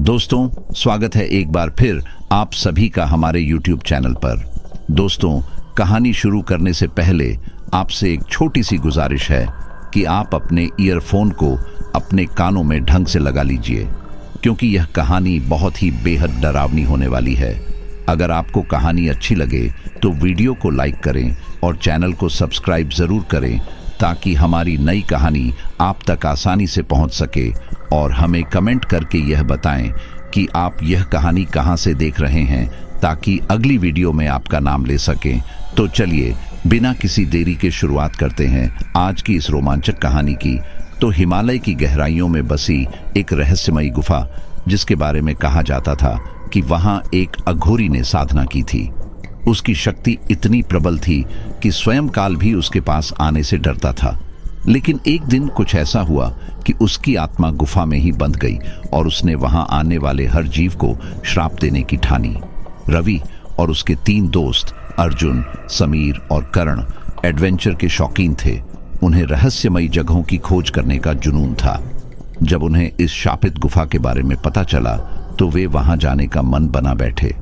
दोस्तों, स्वागत है एक बार फिर आप सभी का हमारे YouTube चैनल पर। दोस्तों, कहानी शुरू करने से पहले आपसे एक छोटी सी गुजारिश है कि आप अपने ईयरफोन को अपने कानों में ढंग से लगा लीजिए, क्योंकि यह कहानी बहुत ही बेहद डरावनी होने वाली है। अगर आपको कहानी अच्छी लगे तो वीडियो को लाइक करें और चैनल को सब्सक्राइब ज़रूर करें, ताकि हमारी नई कहानी आप तक आसानी से पहुंच सके। और हमें कमेंट करके यह बताएं कि आप यह कहानी कहां से देख रहे हैं, ताकि अगली वीडियो में आपका नाम ले सकें। तो चलिए बिना किसी देरी के शुरुआत करते हैं आज की इस रोमांचक कहानी की। तो हिमालय की गहराइयों में बसी एक रहस्यमयी गुफा, जिसके बारे में कहा जाता था कि वहां एक अघोरी ने साधना की थी। उसकी शक्ति इतनी प्रबल थी कि स्वयं काल भी उसके पास आने से डरता था। लेकिन एक दिन कुछ ऐसा हुआ कि उसकी आत्मा गुफा में ही बंध गई और उसने वहां आने वाले हर जीव को श्राप देने की ठानी। रवि और उसके 3 दोस्त अर्जुन, समीर और करण एडवेंचर के शौकीन थे। उन्हें रहस्यमयी जगहों की खोज करने का जुनून था। जब उन्हें इस शापित गुफा के बारे में पता चला तो वे वहां जाने का मन बना बैठे।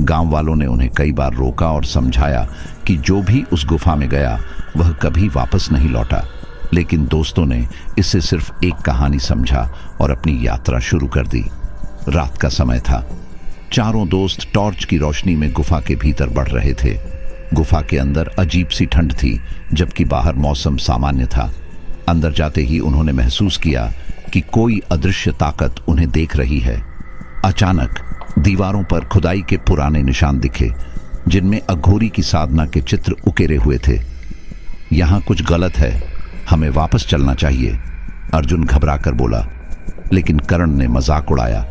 गांव वालों ने उन्हें कई बार रोका और समझाया कि जो भी उस गुफा में गया वह कभी वापस नहीं लौटा। लेकिन दोस्तों ने इसे सिर्फ एक कहानी समझा और अपनी यात्रा शुरू कर दी। रात का समय था। चारों दोस्त टॉर्च की रोशनी में गुफा के भीतर बढ़ रहे थे। गुफा के अंदर अजीब सी ठंड थी, जबकि बाहर मौसम सामान्य था। अंदर जाते ही उन्होंने महसूस किया कि कोई अदृश्य ताकत उन्हें देख रही है। अचानक दीवारों पर खुदाई के पुराने निशान दिखे, जिनमें अघोरी की साधना के चित्र उकेरे हुए थे। यहां कुछ गलत है, हमें वापस चलना चाहिए, अर्जुन घबराकर बोला। लेकिन करण ने मजाक उड़ाया,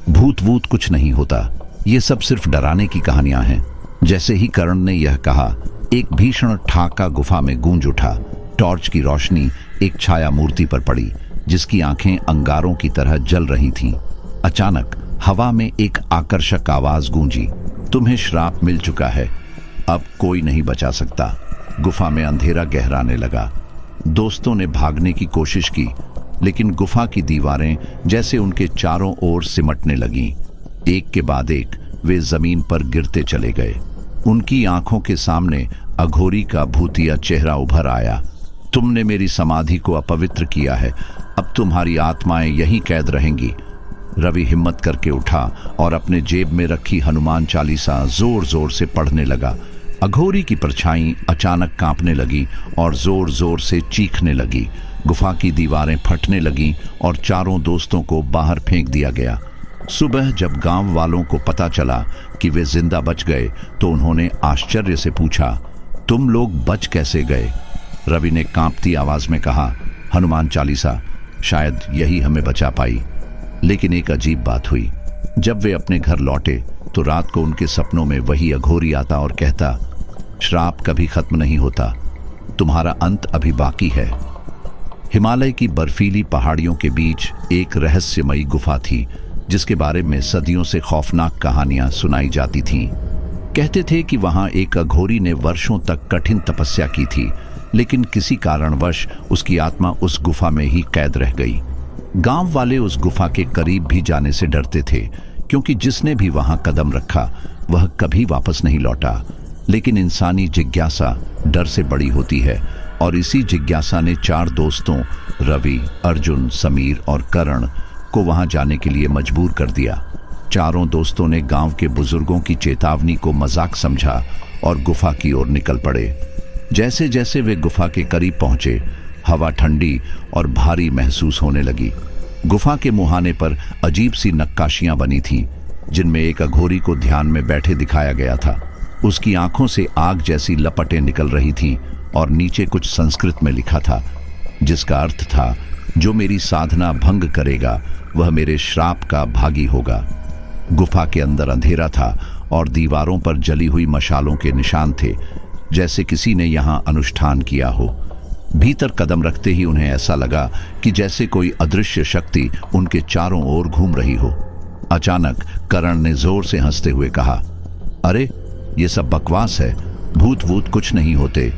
भूत वूत कुछ नहीं होता, ये सब सिर्फ डराने की कहानियां हैं। जैसे ही करण ने यह कहा, एक भीषण ठाका गुफा में गूंज उठा। टॉर्च की रोशनी एक छाया मूर्ति पर पड़ी, जिसकी आंखें अंगारों की तरह जल रही थीं। अचानक हवा में एक आकर्षक आवाज गूंजी, तुम्हें श्राप मिल चुका है, अब कोई नहीं बचा सकता। गुफा में अंधेरा गहराने लगा। दोस्तों ने भागने की कोशिश की, लेकिन गुफा की दीवारें जैसे उनके चारों ओर सिमटने लगीं। एक के बाद एक वे जमीन पर गिरते चले गए। उनकी आंखों के सामने अघोरी का भूतिया चेहरा उभर आया। तुमने मेरी समाधि को अपवित्र किया है, अब तुम्हारी आत्माएं यहीं कैद रहेंगी। रवि हिम्मत करके उठा और अपने जेब में रखी हनुमान चालीसा जोर जोर से पढ़ने लगा। अघोरी की परछाई अचानक कांपने लगी और जोर जोर से चीखने लगी। गुफा की दीवारें फटने लगीं और चारों दोस्तों को बाहर फेंक दिया गया। सुबह जब गांव वालों को पता चला कि वे जिंदा बच गए तो उन्होंने आश्चर्य से पूछा, तुम लोग बच कैसे गए? रवि ने कांपती आवाज में कहा, हनुमान चालीसा, शायद यही हमें बचा पाई। लेकिन एक अजीब बात हुई। जब वे अपने घर लौटे तो रात को उनके सपनों में वही अघोरी आता और कहता, श्राप कभी खत्म नहीं होता, तुम्हारा अंत अभी बाकी है। हिमालय की बर्फीली पहाड़ियों के बीच एक रहस्यमयी गुफा थी, जिसके बारे में सदियों से खौफनाक कहानियां सुनाई जाती थीं। कहते थे कि वहां एक अघोरी ने वर्षों तक कठिन तपस्या की थी, लेकिन किसी कारणवश उसकी आत्मा उस गुफा में ही कैद रह गई। गांव वाले उस गुफा के करीब भी जाने से डरते थे, क्योंकि जिसने भी वहां कदम रखा वह कभी वापस नहीं लौटा। लेकिन इंसानी जिज्ञासा डर से बड़ी होती है, और इसी जिज्ञासा ने 4 दोस्तों रवि, अर्जुन, समीर और करण को वहां जाने के लिए मजबूर कर दिया। चारों दोस्तों ने गांव के बुजुर्गों की चेतावनी को मजाक समझा और गुफा की ओर निकल पड़े। जैसे जैसे वे गुफा के करीब पहुंचे, हवा ठंडी और भारी महसूस होने लगी। गुफा के मुहाने पर अजीब सी नक्काशियां बनी थीं, जिनमें एक अघोरी को ध्यान में बैठे दिखाया गया था। उसकी आंखों से आग जैसी लपटें निकल रही थीं और नीचे कुछ संस्कृत में लिखा था, जिसका अर्थ था, जो मेरी साधना भंग करेगा वह मेरे श्राप का भागी होगा। गुफा के अंदर अंधेरा था और दीवारों पर जली हुई मशालों के निशान थे, जैसे किसी ने यहां अनुष्ठान किया हो। भीतर कदम रखते ही उन्हें ऐसा लगा कि जैसे कोई अदृश्य शक्ति उनके चारों ओर घूम रही हो। अचानक करण ने जोर से हंसते हुए कहा, अरे ये सब बकवास है, भूत वूत कुछ नहीं होते।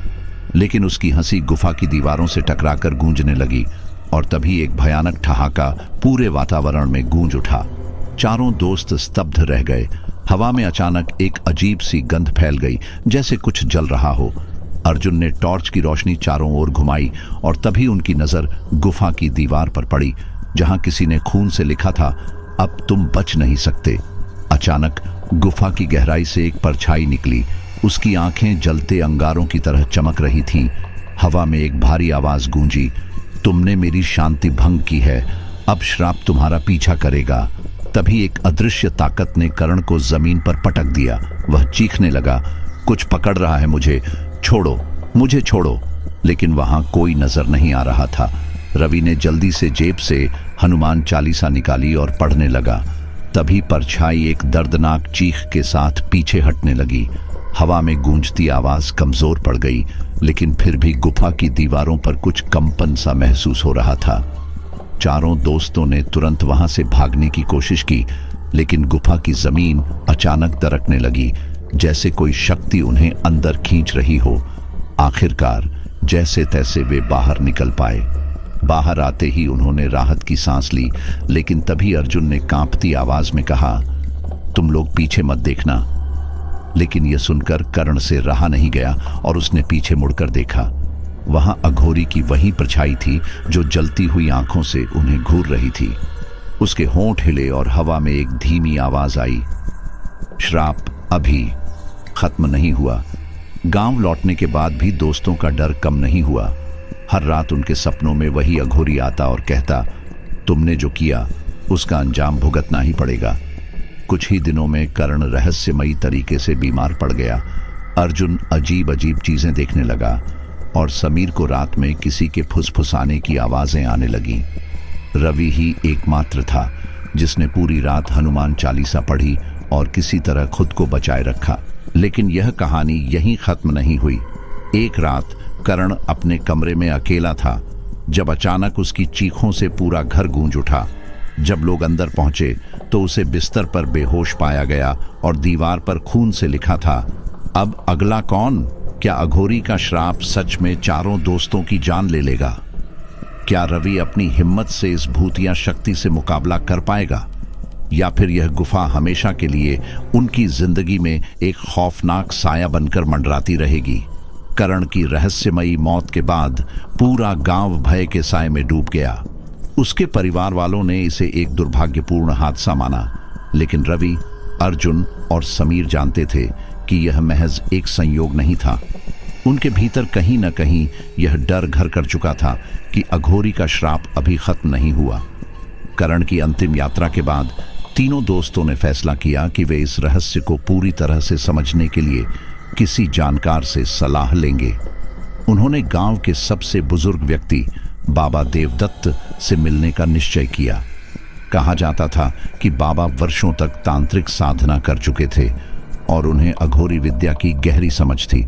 लेकिन उसकी हंसी गुफा की दीवारों से टकराकर गूंजने लगी और तभी एक भयानक ठहाका पूरे वातावरण में गूंज उठा। चारों दोस्त स्तब्ध रह गए। हवा में अचानक एक अजीब सी गंध फैल गई, जैसे कुछ जल रहा हो। अर्जुन ने टॉर्च की रोशनी चारों ओर घुमाई और तभी उनकी नजर गुफा की दीवार पर पड़ी, जहां किसी ने खून से लिखा था, अब तुम बच नहीं सकते। अचानक गुफा की गहराई से एक परछाई निकली। उसकी आंखें जलते अंगारों की तरह चमक रही थीं। हवा में एक भारी आवाज गूंजी, तुमने मेरी शांति भंग की है, अब श्राप तुम्हारा पीछा करेगा। तभी एक अदृश्य ताकत ने करण को जमीन पर पटक दिया। वह चीखने लगा, कुछ पकड़ रहा है मुझे, छोड़ो, मुझे छोड़ो। लेकिन वहां कोई नजर नहीं आ रहा था। रवि ने जल्दी से जेब से हनुमान चालीसा निकाली और पढ़ने लगा। तभी परछाई एक दर्दनाक चीख के साथ पीछे हटने लगी। हवा में गूंजती आवाज कमजोर पड़ गई, लेकिन फिर भी गुफा की दीवारों पर कुछ कंपन सा महसूस हो रहा था। चारों दोस्तों ने तुरंत वहां से भागने की कोशिश की, लेकिन गुफा की जमीन अचानक दरकने लगी, जैसे कोई शक्ति उन्हें अंदर खींच रही हो। आखिरकार जैसे तैसे वे बाहर निकल पाए। बाहर आते ही उन्होंने राहत की सांस ली, लेकिन तभी अर्जुन ने कांपती आवाज में कहा, तुम लोग पीछे मत देखना। लेकिन यह सुनकर कर्ण से रहा नहीं गया और उसने पीछे मुड़कर देखा। वहां अघोरी की वही परछाई थी जो जलती हुई आंखों से उन्हें घूर रही थी। उसके होंठ हिले और हवा में एक धीमी आवाज आई, श्राप अभी खत्म नहीं हुआ। गांव लौटने के बाद भी दोस्तों का डर कम नहीं हुआ। हर रात उनके सपनों में वही अघोरी आता और कहता, तुमने जो किया उसका अंजाम भुगतना ही पड़ेगा। कुछ ही दिनों में कर्ण रहस्यमयी तरीके से बीमार पड़ गया। अर्जुन अजीब अजीब चीजें देखने लगा और समीर को रात में किसी के फुसफुसाने की आवाजें आने लगी। रवि ही एकमात्र था जिसने पूरी रात हनुमान चालीसा पढ़ी और किसी तरह खुद को बचाए रखा। लेकिन यह कहानी यहीं खत्म नहीं हुई। एक रात कर्ण अपने कमरे में अकेला था, जब अचानक उसकी चीखों से पूरा घर गूंज उठा। जब लोग अंदर पहुंचे तो उसे बिस्तर पर बेहोश पाया गया और दीवार पर खून से लिखा था, अब अगला कौन? क्या अघोरी का श्राप सच में चारों दोस्तों की जान ले लेगा? क्या रवि अपनी हिम्मत से इस भूतिया शक्ति से मुकाबला कर पाएगा, या फिर यह गुफा हमेशा के लिए उनकी जिंदगी में एक खौफनाक साया बनकर मंडराती रहेगी? कर्ण की रहस्यमयी मौत के बाद पूरा गांव भय के साए में डूब गया। उसके परिवार वालों ने इसे एक दुर्भाग्यपूर्ण हादसा माना, लेकिन रवि, अर्जुन और समीर जानते थे कि यह महज एक संयोग नहीं था। उनके भीतर कहीं न कहीं यह डर घर कर चुका था कि अघोरी का श्राप अभी खत्म नहीं हुआ। कर्ण की अंतिम यात्रा के बाद तीनों दोस्तों ने फैसला किया कि वे इस रहस्य को पूरी तरह से समझने के लिए किसी जानकार से सलाह लेंगे। उन्होंने गांव के सबसे बुजुर्ग व्यक्ति बाबा देवदत्त से मिलने का निश्चय किया। कहा जाता था कि बाबा वर्षों तक तांत्रिक साधना कर चुके थे और उन्हें अघोरी विद्या की गहरी समझ थी।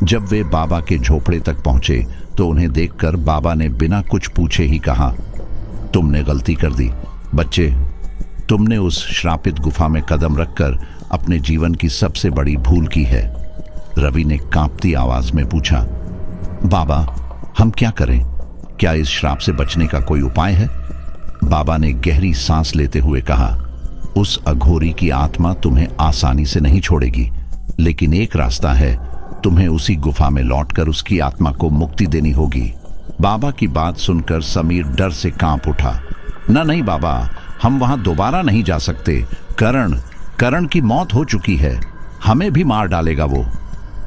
जब वे बाबा के झोपड़े तक पहुंचे तो उन्हें देखकर बाबा ने बिना कुछ पूछे ही कहा, तुमने गलती कर दी बच्चे। तुमने उस श्रापित गुफा में कदम रखकर अपने जीवन की सबसे बड़ी भूल की है। रवि ने कांपती आवाज में पूछा, बाबा हम क्या करें? क्या इस श्राप से बचने का कोई उपाय है? बाबा ने गहरी सांस लेते हुए कहा, उस अघोरी की आत्मा तुम्हें आसानी से नहीं छोड़ेगी, लेकिन एक रास्ता है, तुम्हें उसी गुफा में लौटकर उसकी आत्मा को मुक्ति देनी होगी। बाबा की बात सुनकर समीर डर से कांप उठा। नहीं बाबा, हम वहां दोबारा नहीं जा सकते। कर्ण की मौत हो चुकी है, हमें भी मार डालेगा वो।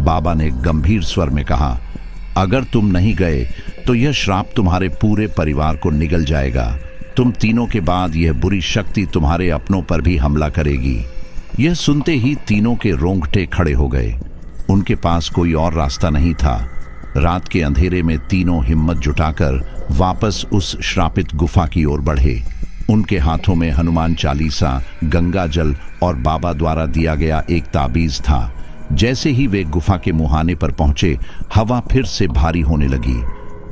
बाबा ने गंभीर स्वर में कहा, अगर तुम नहीं गए तो यह श्राप तुम्हारे पूरे परिवार को निगल जाएगा। तुम तीनों के बाद यह बुरी शक्ति तुम्हारे अपनों पर भी हमला करेगी। यह सुनते ही तीनों के रोंगटे खड़े हो गए। उनके पास कोई और रास्ता नहीं था। रात के अंधेरे में तीनों हिम्मत जुटाकर वापस उस श्रापित गुफा की ओर बढ़े। उनके हाथों में हनुमान चालीसा, गंगा जल और बाबा द्वारा दिया गया एक ताबीज था। जैसे ही वे गुफा के मुहाने पर पहुंचे, हवा फिर से भारी होने लगी।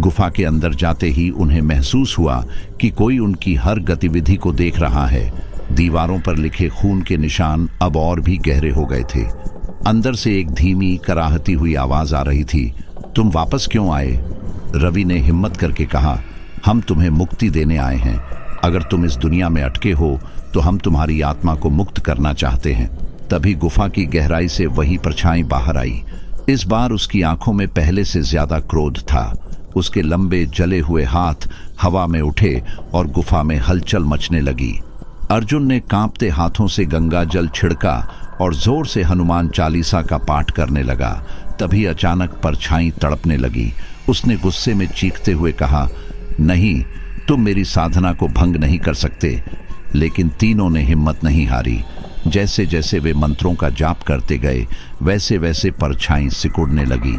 गुफा के अंदर जाते ही उन्हें महसूस हुआ कि कोई उनकी हर गतिविधि को देख रहा है। दीवारों पर लिखे खून के निशान अब और भी गहरे हो गए थे। अंदर से एक धीमी कराहती हुई आवाज आ रही थी, तुम वापस क्यों आए? रवि ने हिम्मत करके कहा, हम तुम्हें मुक्ति देने आए हैं। अगर तुम इस दुनिया में अटके हो तो हम तुम्हारी आत्मा को मुक्त करना चाहते हैं। तभी गुफा की गहराई से वही परछाई बाहर आई। इस बार उसकी आंखों में पहले से ज्यादा क्रोध था। उसके लंबे जले हुए हाथ हवा में उठे और गुफा में हलचल मचने लगी। अर्जुन ने कांपते हाथों से गंगा जल छिड़का और जोर से हनुमान चालीसा का पाठ करने लगा। तभी अचानक परछाई तड़पने लगी। उसने गुस्से में चीखते हुए कहा, नहीं, तुम मेरी साधना को भंग नहीं कर सकते। लेकिन तीनों ने हिम्मत नहीं हारी। जैसे जैसे वे मंत्रों का जाप करते गए वैसे वैसे परछाई सिकुड़ने लगी।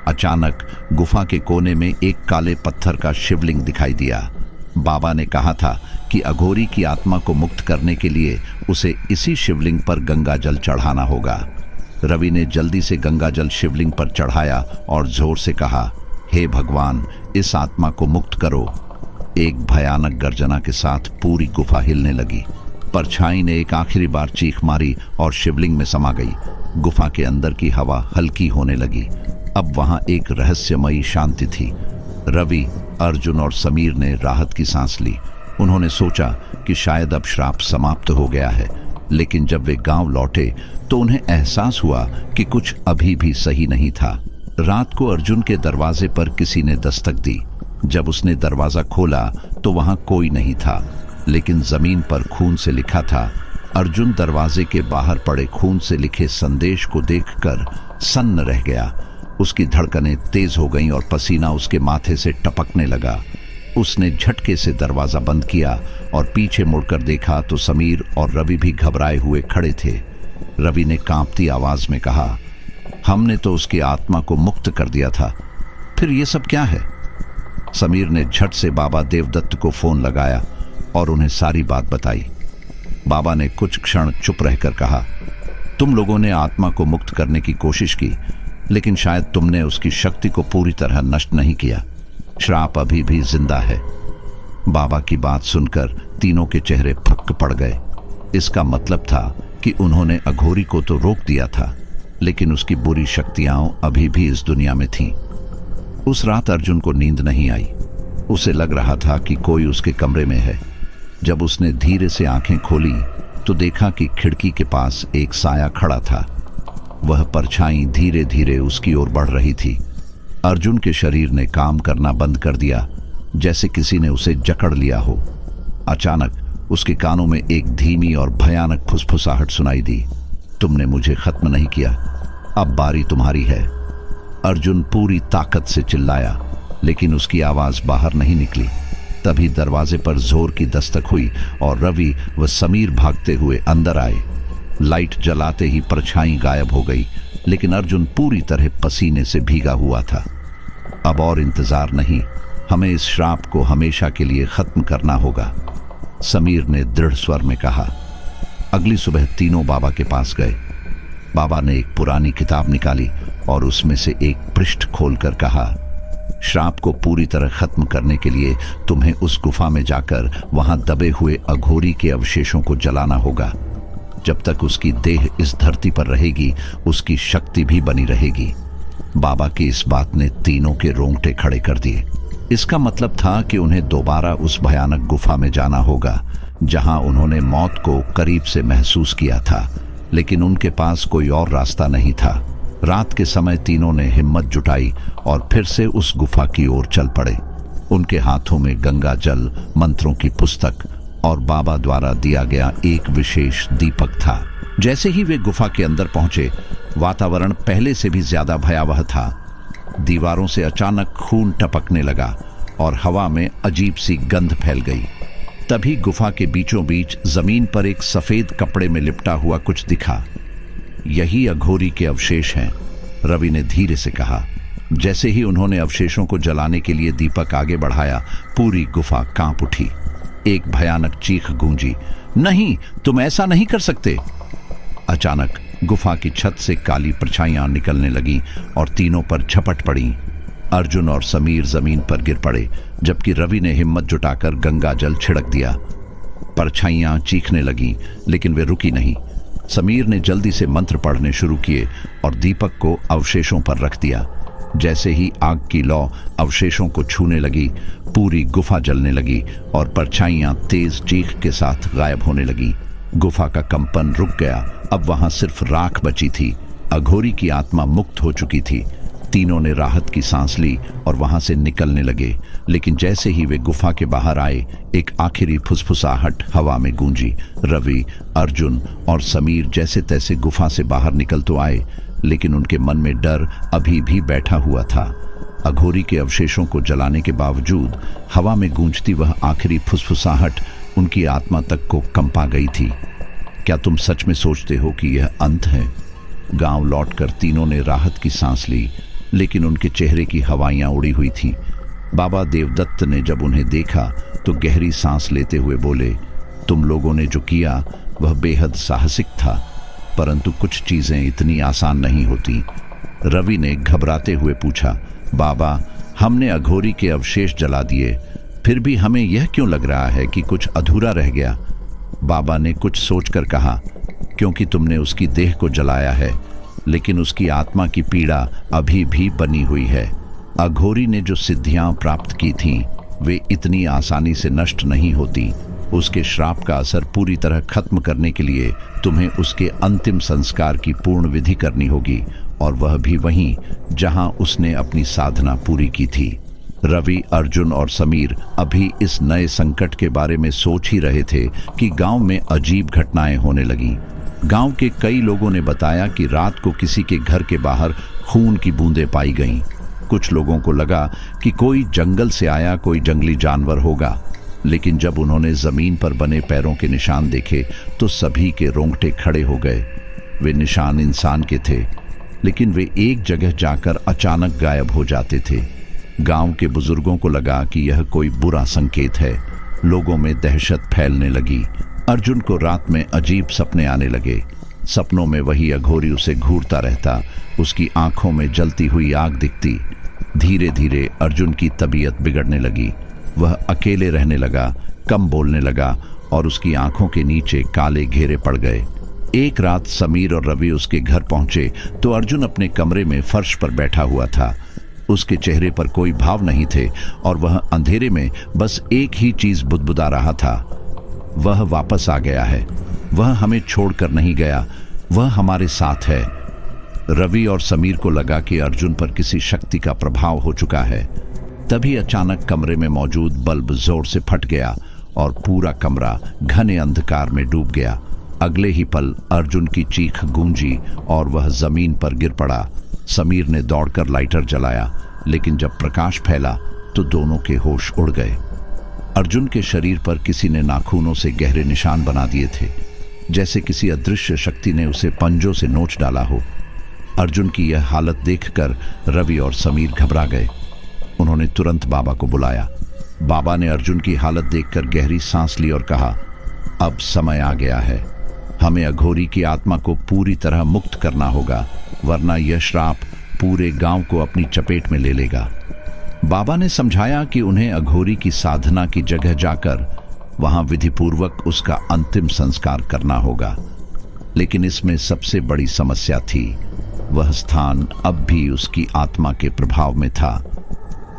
अचानक गुफा के कोने में एक काले पत्थर का शिवलिंग दिखाई दिया। बाबा ने कहा था कि अघोरी की आत्मा को मुक्त करने के लिए उसे इसी शिवलिंग पर गंगा जल चढ़ाना होगा। रवि ने जल्दी से गंगा जल शिवलिंग पर चढ़ाया और जोर से कहा, हे भगवान, इस आत्मा को मुक्त करो। एक भयानक गर्जना के साथ पूरी गुफा हिलने लगी। परछाई ने एक आखिरी बार चीख मारी और शिवलिंग में समा गई। गुफा के अंदर की हवा हल्की होने लगी। अब वहां एक रहस्यमयी शांति थी। रवि, अर्जुन और समीर ने राहत की सांस ली। उन्होंने सोचा कि शायद अब श्राप समाप्त हो गया है। लेकिन जब वे गांव लौटे तो उन्हें एहसास हुआ कि कुछ अभी भी सही नहीं था। रात को अर्जुन के दरवाजे पर किसी ने दस्तक दी। जब उसने दरवाजा खोला तो वहां कोई नहीं था, लेकिन जमीन पर खून से लिखा था। अर्जुन दरवाजे के बाहर पड़े खून से लिखे संदेश को देखकर सन्न रह गया। उसकी धड़कनें तेज हो गईं और पसीना उसके माथे से टपकने लगा। उसने झटके से दरवाजा बंद किया और पीछे मुड़कर देखा तो समीर और रवि भी घबराए हुए खड़े थे। रवि ने कांपती आवाज में कहा, हमने तो उसकी आत्मा को मुक्त कर दिया था, फिर ये सब क्या है? समीर ने झट से बाबा देवदत्त को फोन लगाया और उन्हें सारी बात बताई। बाबा ने कुछ क्षण चुप रहकर कहा, तुम लोगों ने आत्मा को मुक्त करने की कोशिश की, लेकिन शायद तुमने उसकी शक्ति को पूरी तरह नष्ट नहीं किया। श्राप अभी भी जिंदा है। बाबा की बात सुनकर तीनों के चेहरे फक्क पड़ गए। इसका मतलब था कि उन्होंने अघोरी को तो रोक दिया था, लेकिन उसकी बुरी शक्तियां अभी भी इस दुनिया में थीं। उस रात अर्जुन को नींद नहीं आई। उसे लग रहा था कि कोई उसके कमरे में है। जब उसने धीरे से आंखें खोली तो देखा कि खिड़की के पास एक साया खड़ा था। वह परछाई धीरे धीरे उसकी ओर बढ़ रही थी। अर्जुन के शरीर ने काम करना बंद कर दिया, जैसे किसी ने उसे जकड़ लिया हो। अचानक उसके कानों में एक धीमी और भयानक फुसफुसाहट सुनाई दी, तुमने मुझे खत्म नहीं किया, अब बारी तुम्हारी है। अर्जुन पूरी ताकत से चिल्लाया, लेकिन उसकी आवाज बाहर नहीं निकली। तभी दरवाजे पर जोर की दस्तक हुई और रवि व समीर भागते हुए अंदर आए। लाइट जलाते ही परछाई गायब हो गई, लेकिन अर्जुन पूरी तरह पसीने से भीगा हुआ था। अब और इंतजार नहीं, हमें इस श्राप को हमेशा के लिए खत्म करना होगा, समीर ने दृढ़ स्वर में कहा। अगली सुबह तीनों बाबा के पास गए। बाबा ने एक पुरानी किताब निकाली और उसमें से एक पृष्ठ खोलकर कहा, श्राप को पूरी तरह खत्म करने के लिए तुम्हें उस गुफा में जाकर वहां दबे हुए अघोरी के अवशेषों को जलाना होगा। जब तक उसकी देह इस धरती पर रहेगी, उसकी शक्ति भी बनी रहेगी। बाबा की इस बात ने तीनों के रोंगटे खड़े कर दिए। इसका मतलब था कि उन्हें दोबारा उस भयानक गुफा में जाना होगा, जहां उन्होंने मौत को करीब से महसूस किया था, लेकिन उनके पास कोई और रास्ता नहीं था। रात के समय तीनों ने हिम्मत जुटाई और फिर से उस गुफा की ओर चल पड़े। उनके हाथों में गंगा जल, मंत्रों की पुस्तक और बाबा द्वारा दिया गया एक विशेष दीपक था। जैसे ही वे गुफा के अंदर पहुंचे, वातावरण पहले से भी ज्यादा भयावह था। दीवारों से अचानक खून टपकने लगा और हवा में अजीब सी गंध फैल गई। तभी गुफा के बीचों बीच जमीन पर एक सफेद कपड़े में लिपटा हुआ कुछ दिखा। यही अघोरी के अवशेष हैं, रवि ने धीरे से कहा। जैसे ही उन्होंने अवशेषों को जलाने के लिए दीपक आगे बढ़ाया, पूरी गुफा कांप उठी। एक भयानक चीख गूंजी, नहीं, तुम ऐसा नहीं कर सकते। अचानक गुफा की छत से काली परछाइयां निकलने लगीं और तीनों पर झपट पड़ी। अर्जुन और समीर जमीन पर गिर पड़े, जबकि रवि ने हिम्मत जुटाकर गंगा जल छिड़क दिया। परछाइयां चीखने लगीं, लेकिन वे रुकी नहीं। समीर ने जल्दी से मंत्र पढ़ने शुरू किए और दीपक को अवशेषों पर रख दिया। जैसे ही आग की लौ अवशेषों को छूने लगी, पूरी गुफा जलने लगी और परछाइयां तेज चीख के साथ गायब होने लगी। गुफा का कंपन रुक गया। अब वहां सिर्फ राख बची थी। अघोरी की आत्मा मुक्त हो चुकी थी। तीनों ने राहत की सांस ली और वहां से निकलने लगे। लेकिन जैसे ही वे गुफा के बाहर आए, एक आखिरी फुसफुसाहट हवा में गूंजी। रवि, अर्जुन और समीर जैसे तैसे गुफा से बाहर निकल तो आए, लेकिन उनके मन में डर अभी भी बैठा हुआ था। अघोरी के अवशेषों को जलाने के बावजूद हवा में गूंजती वह आखिरी फुसफुसाहट उनकी आत्मा तक को कंपा गई थी। क्या तुम सच में सोचते हो कि यह अंत है? गांव लौटकर तीनों ने राहत की सांस ली, लेकिन उनके चेहरे की हवाइयां उड़ी हुई थीं। बाबा देवदत्त ने जब उन्हें देखा तो गहरी सांस लेते हुए बोले, तुम लोगों ने जो किया वह बेहद साहसिक था, परंतु कुछ चीजें इतनी आसान नहीं होती। रवि ने घबराते हुए पूछा, बाबा, हमने अघोरी के अवशेष जला दिए, फिर भी हमें यह क्यों लग रहा है कि कुछ अधूरा रह गया? बाबा ने कुछ सोचकर कहा, क्योंकि तुमने उसकी देह को जलाया है, लेकिन उसकी आत्मा की पीड़ा अभी भी बनी हुई है। अघोरी ने जो सिद्धियां प्राप्त की थीं, वे इतनी आसानी से नष्ट नहीं होती। उसके श्राप का असर पूरी तरह खत्म करने के लिए तुम्हें उसके अंतिम संस्कार की पूर्ण विधि करनी होगी, और वह भी वहीं जहां उसने अपनी साधना पूरी की थी। रवि, अर्जुन और समीर अभी इस नए संकट के बारे में सोच ही रहे थे कि गांव में अजीब घटनाएं होने लगी। गांव के कई लोगों ने बताया कि रात को किसी के घर के बाहर खून की बूंदें पाई गईं। कुछ लोगों को लगा कि कोई जंगल से आया कोई जंगली जानवर होगा, लेकिन जब उन्होंने जमीन पर बने पैरों के निशान देखे तो सभी के रोंगटे खड़े हो गए। वे निशान इंसान के थे, लेकिन वे एक जगह जाकर अचानक गायब हो जाते थे। गांव के बुजुर्गों को लगा कि यह कोई बुरा संकेत है। लोगों में दहशत फैलने लगी। अर्जुन को रात में अजीब सपने आने लगे। सपनों में वही अघोरी उसे घूरता रहता, उसकी आंखों में जलती हुई आग दिखती। धीरे धीरे अर्जुन की तबीयत बिगड़ने लगी। वह अकेले रहने लगा, कम बोलने लगा और उसकी आंखों के नीचे काले घेरे पड़ गए। एक रात समीर और रवि उसके घर पहुंचे तो अर्जुन अपने कमरे में फर्श पर बैठा हुआ था। उसके चेहरे पर कोई भाव नहीं थे और वह अंधेरे में बस एक ही चीज बुदबुदा रहा था, वह वापस आ गया है, वह हमें छोड़कर नहीं गया, वह हमारे साथ है। रवि और समीर को लगा कि अर्जुन पर किसी शक्ति का प्रभाव हो चुका है। तभी अचानक कमरे में मौजूद बल्ब जोर से फट गया और पूरा कमरा घने अंधकार में डूब गया। अगले ही पल अर्जुन की चीख गूंजी और वह जमीन पर गिर पड़ा। समीर ने दौड़कर लाइटर जलाया, लेकिन जब प्रकाश फैला तो दोनों के होश उड़ गए। अर्जुन के शरीर पर किसी ने नाखूनों से गहरे निशान बना दिए थे, जैसे किसी अदृश्य शक्ति ने उसे पंजों से नोच डाला हो। अर्जुन की यह हालत देखकर रवि और समीर घबरा गए। उन्होंने तुरंत बाबा को बुलाया। बाबा ने अर्जुन की हालत देखकर गहरी सांस ली और कहा, अब समय आ गया है, हमें अघोरी की आत्मा को पूरी तरह मुक्त करना होगा, वरना यह श्राप पूरे गांव को अपनी चपेट में ले लेगा। बाबा ने समझाया कि उन्हें अघोरी की साधना की जगह जाकर वहां विधिपूर्वक उसका अंतिम संस्कार करना होगा, लेकिन इसमें सबसे बड़ी समस्या थी, वह स्थान अब भी उसकी आत्मा के प्रभाव में था।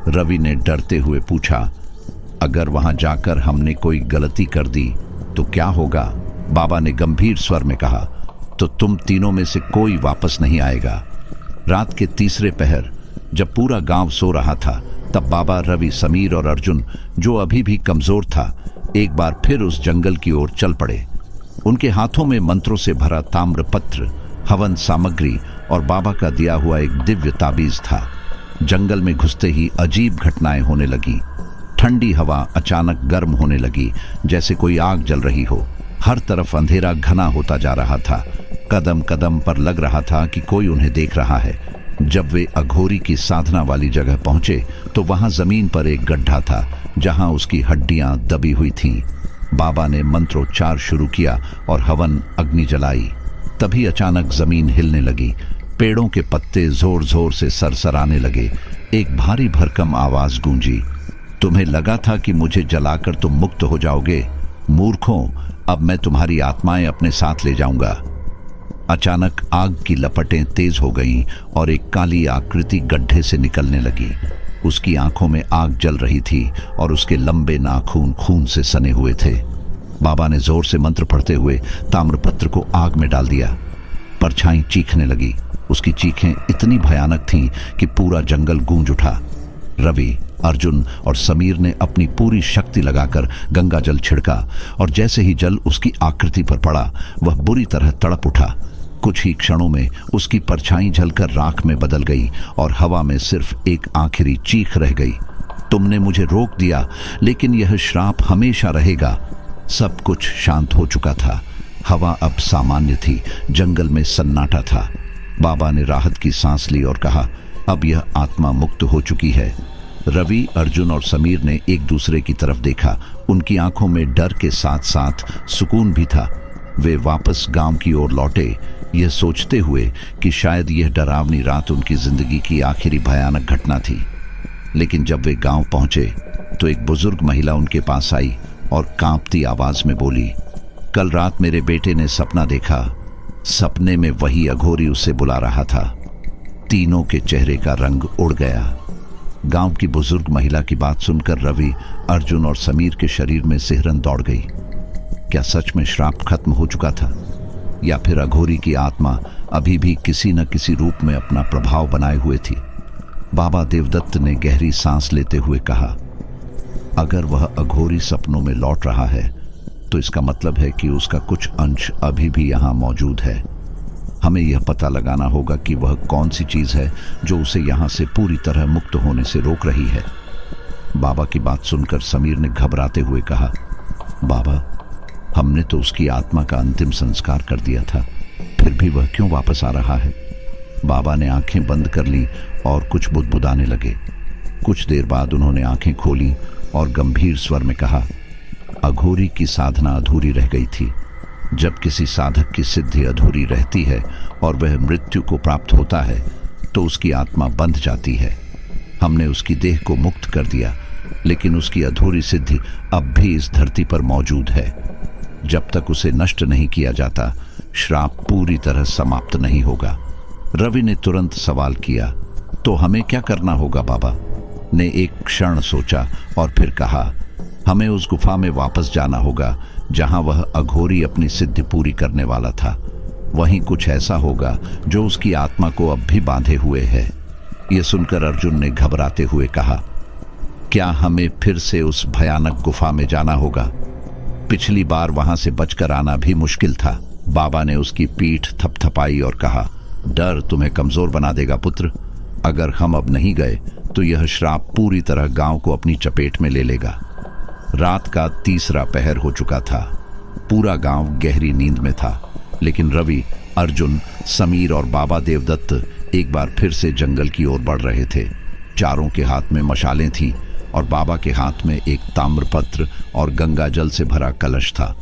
रवि ने डरते हुए पूछा, अगर वहां जाकर हमने कोई गलती कर दी तो क्या होगा? बाबा ने गंभीर स्वर में कहा, तो तुम तीनों में से कोई वापस नहीं आएगा। रात के तीसरे पहर जब पूरा गांव सो रहा था, तब बाबा, रवि, समीर और अर्जुन, जो अभी भी कमजोर था, एक बार फिर उस जंगल की ओर चल पड़े। उनके हाथों में मंत्रों से भरा ताम्रपत्र, हवन सामग्री और बाबा का दिया हुआ एक दिव्य ताबीज था। जंगल में घुसते ही अजीब घटनाएं होने लगी। ठंडी हवा अचानक गर्म होने लगी, जैसे कोई आग जल रही हो। हर तरफ अंधेरा घना होता जा रहा था। कदम कदम पर लग रहा था कि कोई उन्हें देख रहा है। जब वे अघोरी की साधना वाली जगह पहुंचे तो वहां जमीन पर एक गड्ढा था, जहां उसकी हड्डियां दबी हुई थीं। बाबा ने मंत्रोच्चार शुरू किया और हवन अग्नि जलाई। तभी अचानक जमीन हिलने लगी, पेड़ों के पत्ते जोर जोर से सरसराने लगे। एक भारी भरकम आवाज गूंजी, तुम्हें लगा था कि मुझे जलाकर तुम मुक्त हो जाओगे? मूर्खों, अब मैं तुम्हारी आत्माएं अपने साथ ले जाऊंगा। अचानक आग की लपटें तेज हो गईं और एक काली आकृति गड्ढे से निकलने लगी। उसकी आंखों में आग जल रही थी और उसके लंबे नाखून खून से सने हुए थे। बाबा ने जोर से मंत्र पढ़ते हुए ताम्रपत्र को आग में डाल दिया। परछाई चीखने लगी। उसकी चीखें इतनी भयानक थीं कि पूरा जंगल गूंज उठा। रवि, अर्जुन और समीर ने अपनी पूरी शक्ति लगाकर गंगा जल छिड़का और जैसे ही जल उसकी आकृति पर पड़ा वह बुरी तरह तड़प उठा। कुछ ही क्षणों में उसकी परछाई जलकर राख में बदल गई और हवा में सिर्फ एक आखिरी चीख रह गई। तुमने मुझे रोक दिया, लेकिन यह श्राप हमेशा रहेगा। सब कुछ शांत हो चुका था। हवा अब सामान्य थी। जंगल में सन्नाटा था। बाबा ने राहत की सांस ली और कहा, अब यह आत्मा मुक्त हो चुकी है। रवि, अर्जुन और समीर ने एक दूसरे की तरफ देखा। उनकी आंखों में डर के साथ साथ सुकून भी था। वे वापस गांव की ओर लौटे, यह सोचते हुए कि शायद यह डरावनी रात उनकी जिंदगी की आखिरी भयानक घटना थी। लेकिन जब वे गांव पहुंचे तो एक बुजुर्ग महिला उनके पास आई और कांपती आवाज में बोली, कल रात मेरे बेटे ने सपना देखा। सपने में वही अघोरी उसे बुला रहा था। तीनों के चेहरे का रंग उड़ गया। गांव की बुजुर्ग महिला की बात सुनकर रवि, अर्जुन और समीर के शरीर में सिहरन दौड़ गई। क्या सच में श्राप खत्म हो चुका था, या फिर अघोरी की आत्मा अभी भी किसी न किसी रूप में अपना प्रभाव बनाए हुए थी? बाबा देवदत्त ने गहरी सांस लेते हुए कहा, अगर वह अघोरी सपनों में लौट रहा है तो इसका मतलब है कि उसका कुछ अंश अभी भी यहाँ मौजूद है। हमें यह पता लगाना होगा कि वह कौन सी चीज है जो उसे यहाँ से पूरी तरह मुक्त होने से रोक रही है। बाबा की बात सुनकर समीर ने घबराते हुए कहा, बाबा, हमने तो उसकी आत्मा का अंतिम संस्कार कर दिया था, फिर भी वह क्यों वापस आ रहा है? बाबा ने आंखें बंद कर ली और कुछ बुदबुदाने लगे। कुछ देर बाद उन्होंने आंखें खोली और गंभीर स्वर में कहा, अघोरी की साधना अधूरी रह गई थी। जब किसी साधक की सिद्धि अधूरी रहती है और वह मृत्यु को प्राप्त होता है तो उसकी आत्मा बंध जाती है। हमने उसकी देह को मुक्त कर दिया, लेकिन उसकी अधूरी सिद्धि अब भी इस धरती पर मौजूद है। जब तक उसे नष्ट नहीं किया जाता, श्राप पूरी तरह समाप्त नहीं होगा। रवि ने तुरंत सवाल किया, तो हमें क्या करना होगा? बाबा ने एक क्षण सोचा और फिर कहा, हमें उस गुफा में वापस जाना होगा जहां वह अघोरी अपनी सिद्धि पूरी करने वाला था। वहीं कुछ ऐसा होगा जो उसकी आत्मा को अब भी बांधे हुए है। यह सुनकर अर्जुन ने घबराते हुए कहा, क्या हमें फिर से उस भयानक गुफा में जाना होगा? पिछली बार वहां से बचकर आना भी मुश्किल था। बाबा ने उसकी पीठ थपथपाई और कहा, डर तुम्हें कमजोर बना देगा पुत्र। अगर हम अब नहीं गए तो यह श्राप पूरी तरह गांव को अपनी चपेट में ले लेगा। रात का तीसरा पहर हो चुका था। पूरा गांव गहरी नींद में था, लेकिन रवि, अर्जुन, समीर और बाबा देवदत्त एक बार फिर से जंगल की ओर बढ़ रहे थे। चारों के हाथ में मशालें थीं और बाबा के हाथ में एक ताम्रपत्र और गंगा जल से भरा कलश था।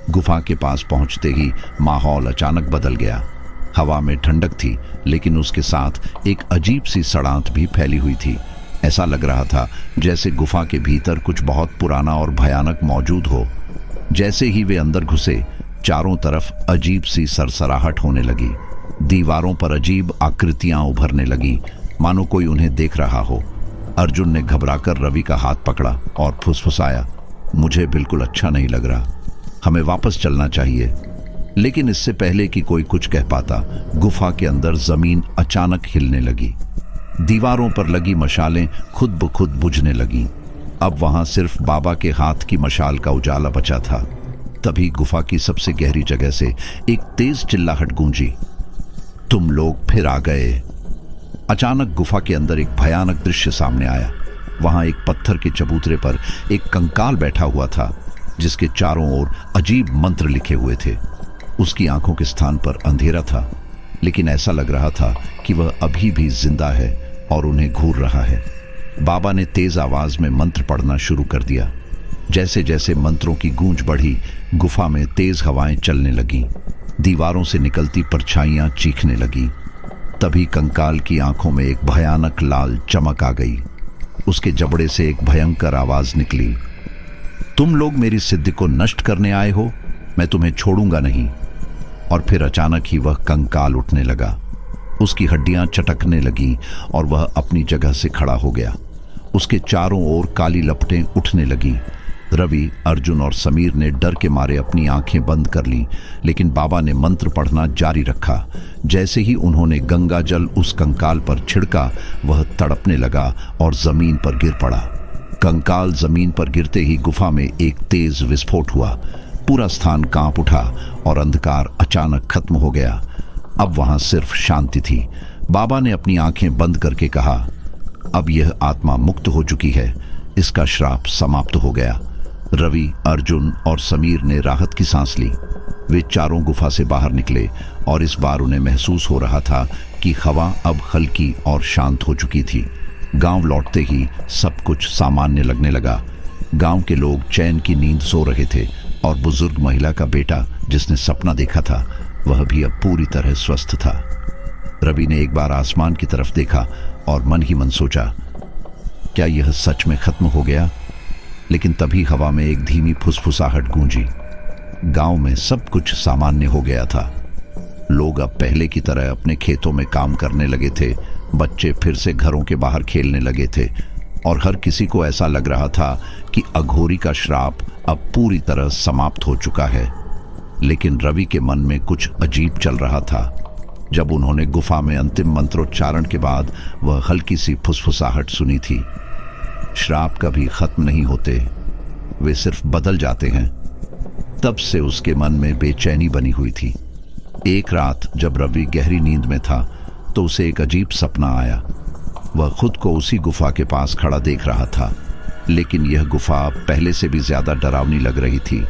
गुफा के पास पहुंचते ही माहौल अचानक बदल गया। हवा में ठंडक थी, लेकिन उसके साथ एक अजीब सी सड़ांत भी फैली हुई थी। ऐसा लग रहा था जैसे गुफा के भीतर कुछ बहुत पुराना और भयानक मौजूद हो। जैसे ही वे अंदर घुसे, चारों तरफ अजीब सी सरसराहट होने लगी। दीवारों पर अजीब आकृतियां उभरने लगी, मानो कोई उन्हें देख रहा हो। अर्जुन ने घबराकर रवि का हाथ पकड़ा और फुसफुसाया, मुझे बिल्कुल अच्छा नहीं लग रहा, हमें वापस चलना चाहिए। लेकिन इससे पहले कि कोई कुछ कह पाता, गुफा के अंदर जमीन अचानक हिलने लगी। दीवारों पर लगी मशालें खुद ब खुद बुझने लगीं। अब वहां सिर्फ बाबा के हाथ की मशाल का उजाला बचा था। तभी गुफा की सबसे गहरी जगह से एक तेज चिल्लाहट गूंजी, तुम लोग फिर आ गए। अचानक गुफा के अंदर एक भयानक दृश्य सामने आया। वहां एक पत्थर के चबूतरे पर एक कंकाल बैठा हुआ था, जिसके चारों ओर अजीब मंत्र लिखे हुए थे। उसकी आंखों के स्थान पर अंधेरा था, लेकिन ऐसा लग रहा था कि वह अभी भी जिंदा है और उन्हें घूर रहा है। बाबा ने तेज आवाज में मंत्र पढ़ना शुरू कर दिया। जैसे जैसे मंत्रों की गूंज बढ़ी, गुफा में तेज हवाएं चलने लगीं। दीवारों से निकलती परछाइयां चीखने लगीं। तभी कंकाल की आंखों में एक भयानक लाल चमक आ गई। उसके जबड़े से एक भयंकर आवाज निकली, तुम लोग मेरी सिद्धि को नष्ट करने आए हो, मैं तुम्हें छोड़ूंगा नहीं। और फिर अचानक ही वह कंकाल उठने लगा। उसकी हड्डियां चटकने लगी और वह अपनी जगह से खड़ा हो गया। उसके चारों ओर काली लपटें उठने लगी। रवि, अर्जुन और समीर ने डर के मारे अपनी आंखें बंद कर लीं, लेकिन बाबा ने मंत्र पढ़ना जारी रखा। जैसे ही उन्होंने गंगा जल उस कंकाल पर छिड़का, वह तड़पने लगा और जमीन पर गिर पड़ा। कंकाल जमीन पर गिरते ही गुफा में एक तेज विस्फोट हुआ। पूरा स्थान कांप उठा और अंधकार अचानक खत्म हो गया। अब वहां सिर्फ शांति थी। बाबा ने अपनी आंखें बंद करके कहा, अब यह आत्मा मुक्त हो चुकी है, इसका श्राप समाप्त हो गया। रवि, अर्जुन और समीर ने राहत की सांस ली। वे चारों गुफा से बाहर निकले और इस बार उन्हें महसूस हो रहा था कि हवा अब हल्की और शांत हो चुकी थी। गांव लौटते ही सब कुछ सामान्य लगने लगा। गांव के लोग चैन की नींद सो रहे थे और बुजुर्ग महिला का बेटा, जिसने सपना देखा था, वह भी अब पूरी तरह स्वस्थ था। रवि ने एक बार आसमान की तरफ देखा और मन ही मन सोचा, क्या यह सच में खत्म हो गया? लेकिन तभी हवा में एक धीमी फुसफुसाहट गूंजी। गांव में सब कुछ सामान्य हो गया था। लोग अब पहले की तरह अपने खेतों में काम करने लगे थे। बच्चे फिर से घरों के बाहर खेलने लगे थे और हर किसी को ऐसा लग रहा था कि अघोरी का श्राप अब पूरी तरह समाप्त हो चुका है। लेकिन रवि के मन में कुछ अजीब चल रहा था। जब उन्होंने गुफा में अंतिम मंत्रोच्चारण के बाद वह हल्की सी फुसफुसाहट सुनी थी। श्राप कभी खत्म नहीं होते, वे सिर्फ बदल जाते हैं। तब से उसके मन में बेचैनी बनी हुई थी। एक रात जब रवि गहरी नींद में था तो उसे एक अजीब सपना आया। वह खुद को उसी गुफा के पास खड़ा देख रहा था, लेकिन यह गुफा पहले से भी ज्यादा डरावनी लग रही थी।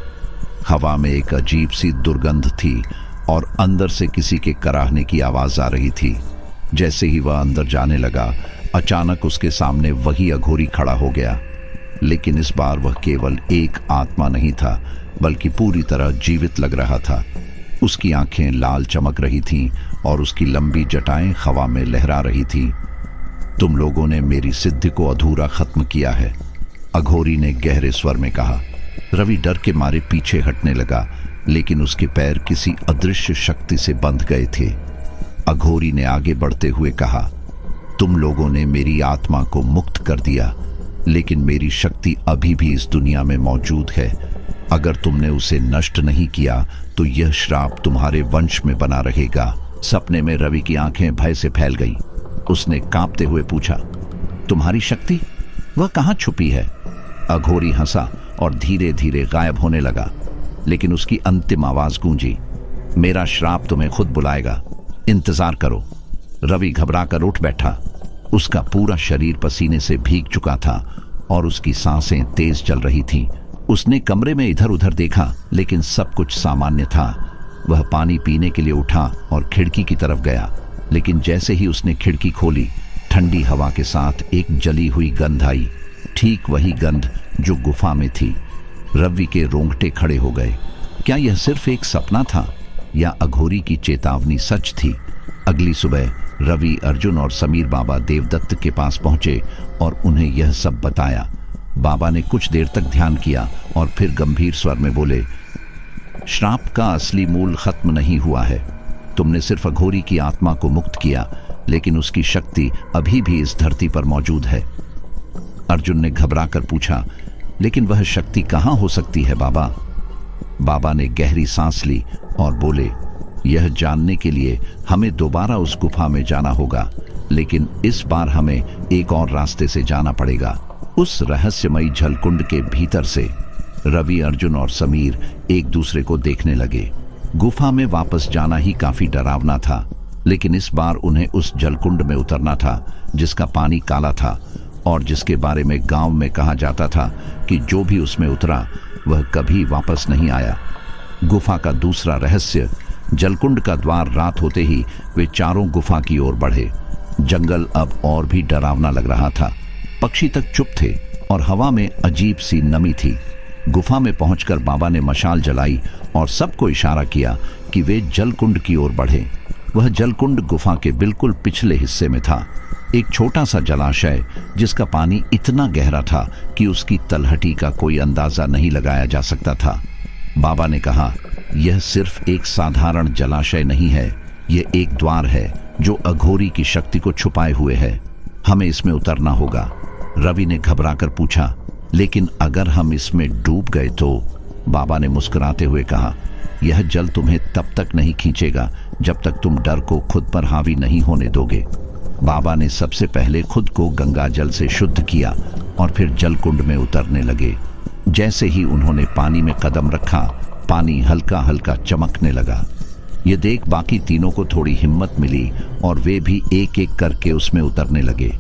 हवा में एक अजीब सी दुर्गंध थी और अंदर से किसी के कराहने की आवाज आ रही थी। जैसे ही वह अंदर जाने लगा, अचानक उसके सामने वही अघोरी खड़ा हो गया। लेकिन इस बार वह केवल एक आत्मा नहीं था, बल्कि पूरी तरह जीवित लग रहा था। उसकी आंखें लाल चमक रही थीं और उसकी लंबी जटाएं हवा में लहरा रही थीं। तुम लोगों ने मेरी सिद्धि को अधूरा खत्म किया है, अघोरी ने गहरे स्वर में कहा। रवि डर के मारे पीछे हटने लगा, लेकिन उसके पैर किसी अदृश्य शक्ति से बंध गए थे। अघोरी ने आगे बढ़ते हुए कहा, तुम लोगों ने मेरी आत्मा को मुक्त कर दिया, लेकिन मेरी शक्ति अभी भी इस दुनिया में मौजूद है। अगर तुमने उसे नष्ट नहीं किया तो यह श्राप तुम्हारे वंश में बना रहेगा। सपने में रवि की आंखें भय से फैल गईं। उसने कांपते हुए पूछा, तुम्हारी शक्ति, वह कहाँ छुपी है? अघोरी हंसा और धीरे धीरे गायब होने लगा, लेकिन उसकी अंतिम आवाज गूंजी, मेरा श्राप तुम्हें खुद बुलाएगा, इंतजार करो। रवि घबराकर उठ बैठा। उसका पूरा शरीर पसीने से भीग चुका था और उसकी सांसें तेज चल रही थीं। उसने कमरे में इधर उधर देखा, लेकिन सब कुछ सामान्य था। वह पानी पीने के लिए उठा और खिड़की की तरफ गया, लेकिन जैसे ही उसने खिड़की खोली, ठंडी हवा के साथ एक जली हुई गंध आई, ठीक वही गंध जो गुफा में थी। रवि के रोंगटे खड़े हो गए। क्या यह सिर्फ एक सपना था या अघोरी की चेतावनी सच थी? अगली सुबह रवि, अर्जुन और समीर बाबा देवदत्त के पास पहुंचे और उन्हें यह सब बताया। बाबा ने कुछ देर तक ध्यान किया और फिर गंभीर स्वर में बोले, श्राप का असली मूल खत्म नहीं हुआ है। तुमने सिर्फ अघोरी की आत्मा को मुक्त किया, लेकिन उसकी शक्ति अभी भी इस धरती पर मौजूद है। अर्जुन ने घबराकर पूछा, लेकिन वह शक्ति कहाँ हो सकती है बाबा? बाबा ने गहरी सांस ली और बोले, यह जानने के लिए हमें दोबारा उस गुफा में जाना होगा, लेकिन इस बार हमें एक और रास्ते से जाना पड़ेगा। उस रहस्यमयी जलकुंड के भीतर से रवि, अर्जुन और समीर एक दूसरे को देखने लगे। गुफा में वापस जाना ही काफी डरावना था, लेकिन इस बार उन्हें उस जलकुंड में उतरना था जिसका पानी काला था और जिसके बारे में गांव में कहा जाता था कि जो भी उसमें उतरा वह कभी वापस नहीं आया। गुफा का दूसरा रहस्य, जलकुंड का द्वार रात होते ही वे चारों गुफा की ओर बढ़े। जंगल अब और भी डरावना लग रहा था। पक्षी तक चुप थे और हवा में अजीब सी नमी थी। गुफा में पहुंचकर बाबा ने मशाल जलाई और सबको इशारा किया कि वे जलकुंड की ओर बढ़े। वह जलकुंड गुफा के बिल्कुल पिछले हिस्से में था, एक छोटा सा जलाशय जिसका पानी इतना गहरा था कि उसकी तलहटी का कोई अंदाजा नहीं लगाया जा सकता था। बाबा ने कहा, यह सिर्फ एक साधारण जलाशय नहीं है, यह एक द्वार है जो अघोरी की शक्ति को छुपाए हुए है। हमें इसमें उतरना होगा। रवि ने घबराकर पूछा, लेकिन अगर हम इसमें डूब गए तो? बाबा ने मुस्कुराते हुए कहा, यह जल तुम्हें तब तक नहीं खींचेगा जब तक तुम डर को खुद पर हावी नहीं होने दोगे। बाबा ने सबसे पहले खुद को गंगा जल से शुद्ध किया और फिर जलकुंड में उतरने लगे। जैसे ही उन्होंने पानी में कदम रखा, पानी हल्का हल्का चमकने लगा। ये देख बाकी तीनों को थोड़ी हिम्मत मिली और वे भी एक एक करके उसमें उतरने लगे।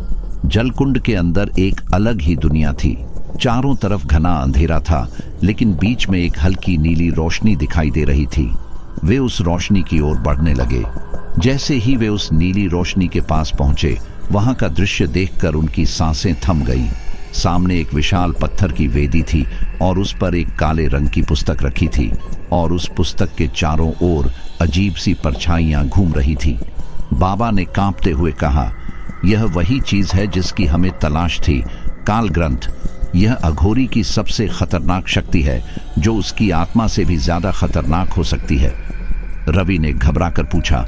जलकुंड के अंदर एक अलग ही दुनिया थी। चारों तरफ घना अंधेरा था, लेकिन बीच में एक हल्की नीली रोशनी दिखाई दे रही थी। वे उस रोशनी की ओर बढ़ने लगे। जैसे ही वे उस नीली रोशनी के पास पहुंचे, वहां का दृश्य देखकर उनकी सांसें थम गईं। सामने एक विशाल पत्थर की वेदी थी और उस पर एक काले रंग की पुस्तक रखी थी और उस पुस्तक के चारों ओर अजीब सी परछाइयां घूम रही थी। बाबा ने कांपते हुए कहा, यह वही चीज है जिसकी हमें तलाश थी, काल ग्रंथ। यह अघोरी की सबसे खतरनाक शक्ति है, जो उसकी आत्मा से भी ज्यादा खतरनाक हो सकती है। रवि ने घबराकर पूछा,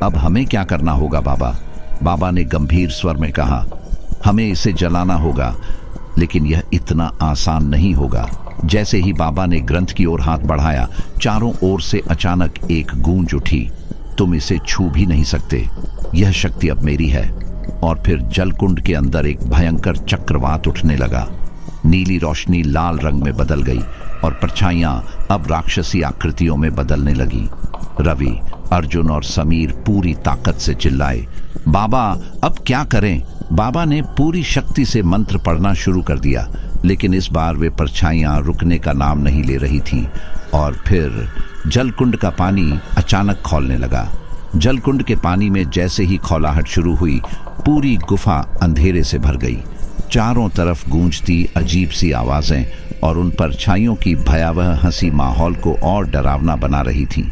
अब हमें क्या करना होगा बाबा? बाबा ने गंभीर स्वर में कहा, हमें इसे जलाना होगा, लेकिन यह इतना आसान नहीं होगा। जैसे ही बाबा ने ग्रंथ की ओर हाथ बढ़ाया, चारों ओर से अचानक एक गूंज उठी, तुम इसे छू भी नहीं सकते, यह शक्ति अब मेरी है। और फिर जलकुंड के अंदर एक भयंकर चक्रवात उठने लगा। नीली रोशनी लाल रंग में बदल गई और परछाइयां अब राक्षसी आकृतियों में बदलने लगी। रवि, अर्जुन और समीर पूरी ताकत से चिल्लाए, बाबा अब क्या करें? बाबा ने पूरी शक्ति से मंत्र पढ़ना शुरू कर दिया, लेकिन इस बार वे परछाइयां रुकने का नाम नहीं ले रही थीं। और फिर जलकुंड का पानी अचानक खौलने लगा। जलकुंड के पानी में जैसे ही खौलाहट शुरू हुई, पूरी गुफा अंधेरे से भर गई। चारों तरफ गूंजती अजीब सी आवाजें और उन परछाइयों की भयावह हंसी माहौल को और डरावना बना रही थी।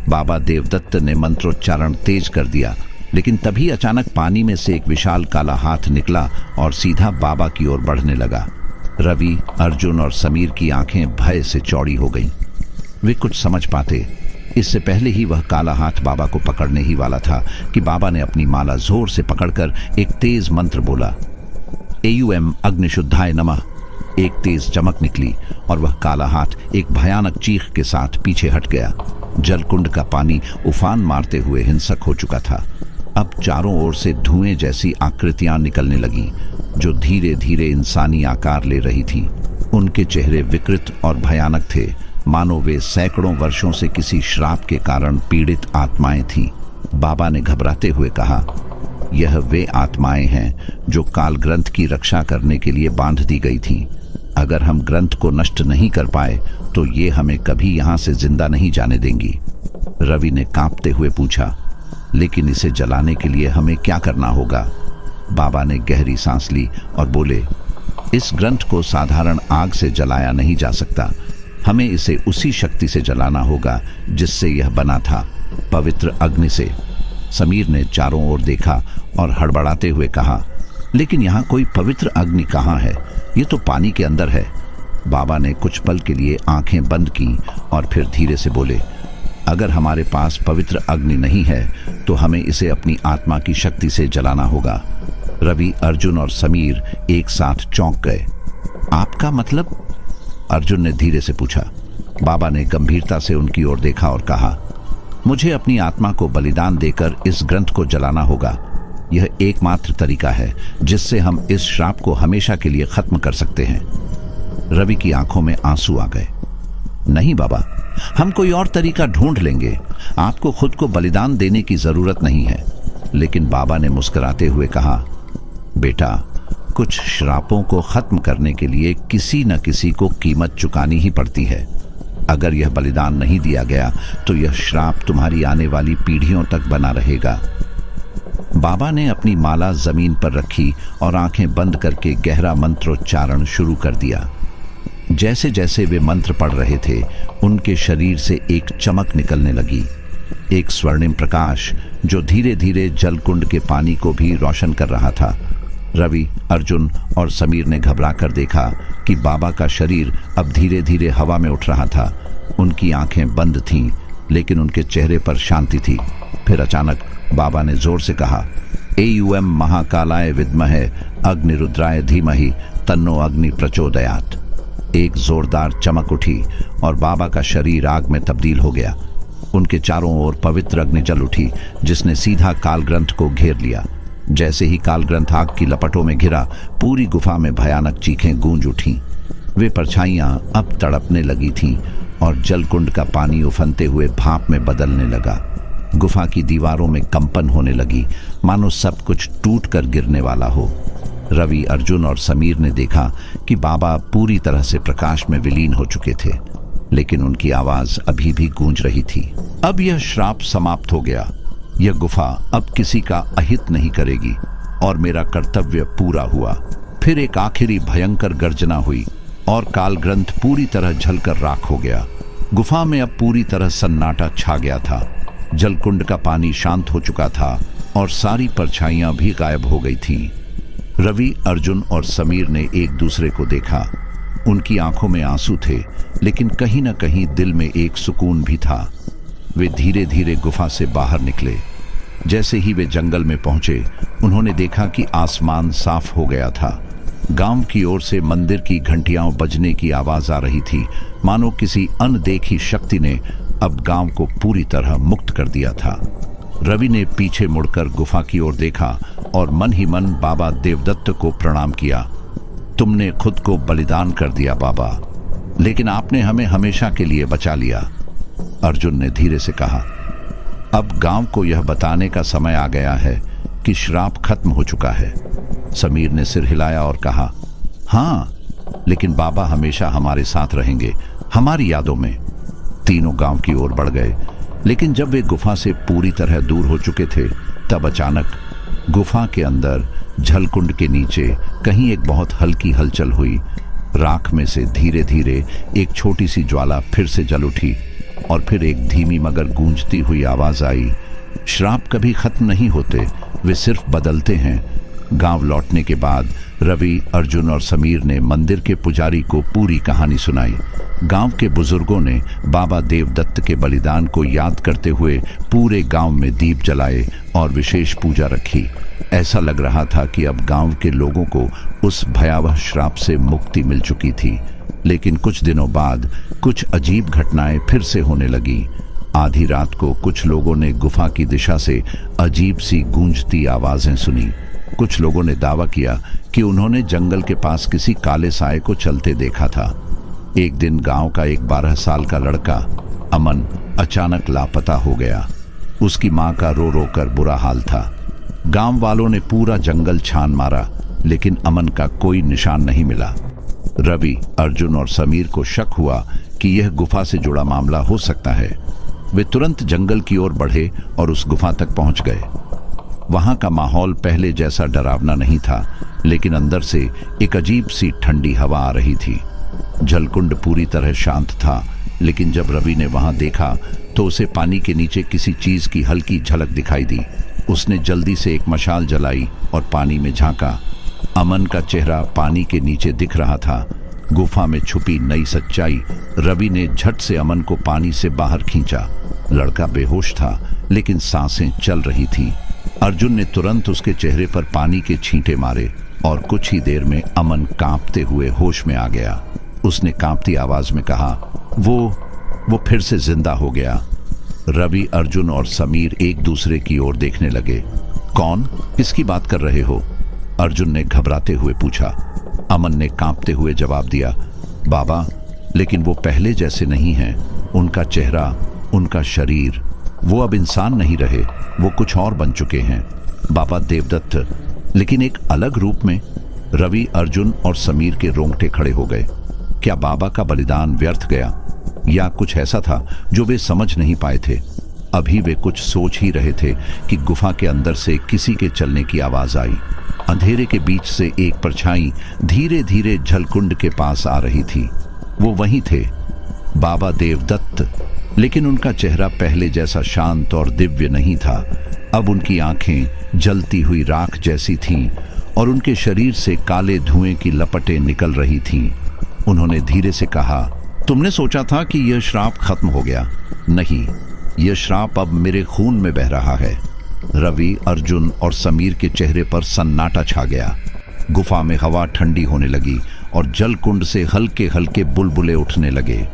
बाबा देवदत्त ने मंत्रोच्चारण तेज कर दिया, लेकिन तभी अचानक पानी में से एक विशाल काला हाथ निकला और सीधा बाबा की ओर बढ़ने लगा। रवि, अर्जुन और समीर की आंखें भय से चौड़ी हो गईं। वे कुछ समझ पाते, इससे पहले ही वह काला हाथ बाबा को पकड़ने ही वाला था कि बाबा ने अपनी माला जोर से पकड़कर एक तेज मंत्र बोला, एयुएम अग्निशुद्धाय नमः। एक तेज चमक निकली और वह काला हाथ एक भयानक चीख के साथ पीछे हट गया। जलकुंड का पानी उफान मारते हुए हिंसक हो चुका था। अब चारों ओर से धुएं जैसी आकृतियां निकलने लगी, जो धीरे धीरे इंसानी आकार ले रही थीं। उनके चेहरे विकृत और भयानक थे, मानो वे सैकड़ों वर्षों से किसी श्राप के कारण पीड़ित आत्माएं थीं। बाबा ने घबराते हुए कहा, यह वे आत्माएं हैं जो काल ग्रंथ की रक्षा करने के लिए बांध दी गई थीं। अगर हम ग्रंथ को नष्ट नहीं कर पाए तो ये हमें कभी यहां से जिंदा नहीं जाने देंगी। रवि ने कांपते हुए पूछा, लेकिन इसे जलाने के लिए हमें क्या करना होगा? बाबा ने गहरी सांस ली और बोले, इस ग्रंथ को साधारण आग से जलाया नहीं जा सकता। हमें इसे उसी शक्ति से जलाना होगा जिससे यह बना था, पवित्र अग्नि से। समीर ने चारों ओर देखा और हड़बड़ाते हुए कहा, लेकिन यहाँ कोई पवित्र अग्नि कहाँ है? ये तो पानी के अंदर है। बाबा ने कुछ पल के लिए आंखें बंद की और फिर धीरे से बोले, अगर हमारे पास पवित्र अग्नि नहीं है तो हमें इसे अपनी आत्मा की शक्ति से जलाना होगा। रवि, अर्जुन और समीर एक साथ चौंक गए। आपका मतलब? अर्जुन ने धीरे से पूछा। बाबा ने गंभीरता से उनकी ओर देखा और कहा, मुझे अपनी आत्मा को बलिदान देकर इस ग्रंथ को जलाना होगा। यह एकमात्र तरीका है जिससे हम इस श्राप को हमेशा के लिए खत्म कर सकते हैं। रवि की आंखों में आंसू आ गए। नहीं बाबा, हम कोई और तरीका ढूंढ लेंगे, आपको खुद को बलिदान देने की जरूरत नहीं है। लेकिन बाबा ने मुस्कुराते हुए कहा, बेटा, कुछ श्रापों को खत्म करने के लिए किसी न किसी को कीमत चुकानी ही पड़ती है। अगर यह बलिदान नहीं दिया गया तो यह श्राप तुम्हारी आने वाली पीढ़ियों तक बना रहेगा। बाबा ने अपनी माला जमीन पर रखी और आंखें बंद करके गहरा मंत्रोच्चारण शुरू कर दिया। जैसे जैसे वे मंत्र पढ़ रहे थे, उनके शरीर से एक चमक निकलने लगी, एक स्वर्णिम प्रकाश जो धीरे धीरे जलकुंड के पानी को भी रोशन कर रहा था। रवि, अर्जुन और समीर ने घबरा कर देखा कि बाबा का शरीर अब धीरे धीरे हवा में उठ रहा था। उनकी आंखें बंद थीं, लेकिन उनके चेहरे पर शांति थी। फिर अचानक बाबा ने जोर से कहा, एयूएम महाकालाय विद्महे अग्निरुद्राय धीमहि तन्नो अग्नि प्रचोदयात्। एक जोरदार चमक उठी और बाबा का शरीर आग में तब्दील हो गया। उनके चारों ओर पवित्र अग्नि जल उठी, जिसने सीधा कालग्रंथ को घेर लिया। जैसे ही कालग्रंथ आग की लपटों में घिरा, पूरी गुफा में भयानक चीखें गूंज उठीं। वे परछाइयां अब तड़पने लगी थीं और जलकुंड का पानी उफनते हुए भाप में बदलने लगा। गुफा की दीवारों में कंपन होने लगी, मानो सब कुछ टूट कर गिरने वाला हो। रवि, अर्जुन और समीर ने देखा कि बाबा पूरी तरह से प्रकाश में विलीन हो चुके थे, लेकिन उनकी आवाज अभी भी गूंज रही थी। अब यह श्राप समाप्त हो गया। यह गुफा अब किसी का अहित नहीं करेगी और मेरा कर्तव्य पूरा हुआ। फिर एक आखिरी भयंकर गर्जना हुई और कालग्रंथ पूरी तरह जलकर राख हो गया। गुफा में अब पूरी तरह सन्नाटा छा गया था। जलकुंड का पानी शांत हो चुका था और सारी परछाइयां भी गायब हो गई थीं। रवि, अर्जुन और समीर ने एक दूसरे को देखा। उनकी आंखों में आंसू थे, लेकिन कहीं न कहीं दिल में एक सुकून भी था। वे धीरे धीरे गुफा से बाहर निकले। जैसे ही वे जंगल में पहुंचे, उन्होंने देखा कि आसमान साफ हो गया था। गांव की ओर से मंदिर की घंटियां बजने की आवाज आ रही थी, मानो किसी अनदेखी शक्ति ने अब गांव को पूरी तरह मुक्त कर दिया था। रवि ने पीछे मुड़कर गुफा की ओर देखा और मन ही मन बाबा देवदत्त को प्रणाम किया। तुमने खुद को बलिदान कर दिया बाबा, लेकिन आपने हमें हमेशा के लिए बचा लिया। अर्जुन ने धीरे से कहा, अब गांव को यह बताने का समय आ गया है कि श्राप खत्म हो चुका है। समीर ने सिर हिलाया और कहा, हाँ, लेकिन बाबा हमेशा हमारे साथ रहेंगे, हमारी यादों में। तीनों गांव की ओर बढ़ गए, लेकिन जब वे गुफा से पूरी तरह दूर हो चुके थे, तब अचानक गुफा के अंदर जलकुंड के नीचे कहीं एक बहुत हल्की हलचल हुई। राख में से धीरे धीरे एक छोटी सी ज्वाला फिर से जल उठी और फिर एक धीमी मगर गूंजती हुई आवाज आई, श्राप कभी खत्म नहीं होते, वे सिर्फ बदलते हैं। गांव लौटने के बाद रवि, अर्जुन और समीर ने मंदिर के पुजारी को पूरी कहानी सुनाई। गांव के बुजुर्गों ने बाबा देवदत्त के बलिदान को याद करते हुए पूरे गांव में दीप जलाए और विशेष पूजा रखी। ऐसा लग रहा था कि अब गांव के लोगों को उस भयावह श्राप से मुक्ति मिल चुकी थी। लेकिन कुछ दिनों बाद कुछ अजीब घटनाएं फिर से होने लगी। आधी रात को कुछ लोगों ने गुफा की दिशा से अजीब सी गूंजती आवाजें सुनी। कुछ लोगों ने दावा किया कि उन्होंने जंगल के पास किसी काले साए को चलते देखा था। एक दिन गांव का एक 12 साल का लड़का अमन अचानक लापता हो गया। उसकी मां का रो रो कर बुरा हाल था। गांव वालों ने पूरा जंगल छान मारा, लेकिन अमन का कोई निशान नहीं मिला। रवि, अर्जुन और समीर को शक हुआ कि यह गुफा से जुड़ा मामला हो सकता है। वे तुरंत जंगल की ओर बढ़े और उस गुफा तक पहुंच गए। वहां का माहौल पहले जैसा डरावना नहीं था, लेकिन अंदर से एक अजीब सी ठंडी हवा आ रही थी। जलकुंड पूरी तरह शांत था, लेकिन जब रवि ने वहां देखा तो उसे पानी के नीचे किसी चीज की हल्की झलक दिखाई दी। उसने जल्दी से एक मशाल जलाई और पानी में झांका। अमन का चेहरा पानी के नीचे दिख रहा था। गुफा में छुपी नई सच्चाई। रवि ने झट से अमन को पानी से बाहर खींचा। लड़का बेहोश था, लेकिन सांसें चल रही थी। अर्जुन ने तुरंत उसके चेहरे पर पानी के छींटे मारे और कुछ ही देर में अमन कांपते हुए होश में आ गया। उसने कांपती आवाज में कहा, वो फिर से जिंदा हो गया। रवि, अर्जुन और समीर एक दूसरे की ओर देखने लगे। कौन? किसकी बात कर रहे हो? अर्जुन ने घबराते हुए पूछा। अमन ने कांपते हुए जवाब दिया, बाबा, लेकिन वो पहले जैसे नहीं हैं। उनका चेहरा, उनका शरीर, वो अब इंसान नहीं रहे, वो कुछ और बन चुके हैं। बाबा देवदत्त, लेकिन एक अलग रूप में। रवि, अर्जुन और समीर के रोंगटे खड़े हो गए। क्या बाबा का बलिदान व्यर्थ गया, या कुछ ऐसा था जो वे समझ नहीं पाए थे? अभी वे कुछ सोच ही रहे थे कि गुफा के अंदर से किसी के चलने की आवाज आई। अंधेरे के बीच से एक परछाई धीरे धीरे जलकुंड के पास आ रही थी। वो वहीं थे, बाबा देवदत्त, लेकिन उनका चेहरा पहले जैसा शांत और दिव्य नहीं था। अब उनकी आंखें जलती हुई राख जैसी थीं और उनके शरीर से काले धुएं की लपटें निकल रही थीं। उन्होंने धीरे से कहा, तुमने सोचा था कि यह श्राप खत्म हो गया। नहीं, यह श्राप अब मेरे खून में बह रहा है। रवि, अर्जुन और समीर के चेहरे पर सन्नाटा छा गया। गुफा में हवा ठंडी होने लगी और जल कुंड से हल्के हल्के बुलबुले उठने लगे।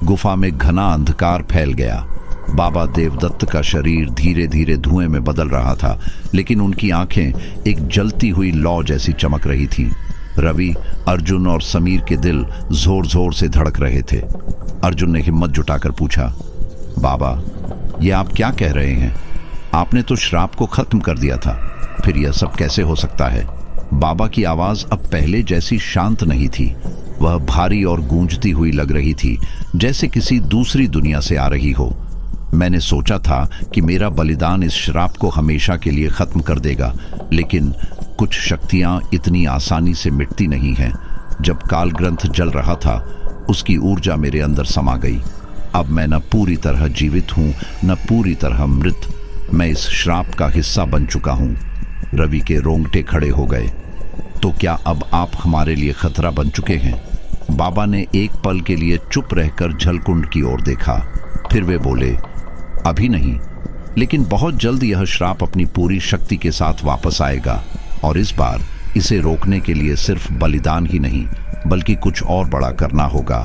गुफा में घना अंधकार फैल गया। बाबा देवदत्त का शरीर धीरे धीरे धुएं में बदल रहा था, लेकिन उनकी आंखें एक जलती हुई लौ जैसी चमक रही थी। रवि, अर्जुन और समीर के दिल जोर जोर से धड़क रहे थे। अर्जुन ने हिम्मत जुटाकर पूछा, बाबा, ये आप क्या कह रहे हैं? आपने तो श्राप को खत्म कर दिया था, फिर यह सब कैसे हो सकता है? बाबा की आवाज अब पहले जैसी शांत नहीं थी। वह भारी और गूंजती हुई लग रही थी, जैसे किसी दूसरी दुनिया से आ रही हो। मैंने सोचा था कि मेरा बलिदान इस श्राप को हमेशा के लिए खत्म कर देगा, लेकिन कुछ शक्तियां इतनी आसानी से मिटती नहीं हैं। जब काल ग्रंथ जल रहा था, उसकी ऊर्जा मेरे अंदर समा गई। अब मैं न पूरी तरह जीवित हूं, न पूरी तरह मृत। मैं इस श्राप का हिस्सा बन चुका हूं। रवि के रोंगटे खड़े हो गए। तो क्या अब आप हमारे लिए खतरा बन चुके हैं? बाबा ने एक पल के लिए चुप रहकर जलकुंड की ओर देखा। फिर वे बोले, अभी नहीं, लेकिन बहुत जल्द यह श्राप अपनी पूरी शक्ति के साथ वापस आएगा, और इस बार इसे रोकने के लिए सिर्फ बलिदान ही नहीं, बल्कि कुछ और बड़ा करना होगा।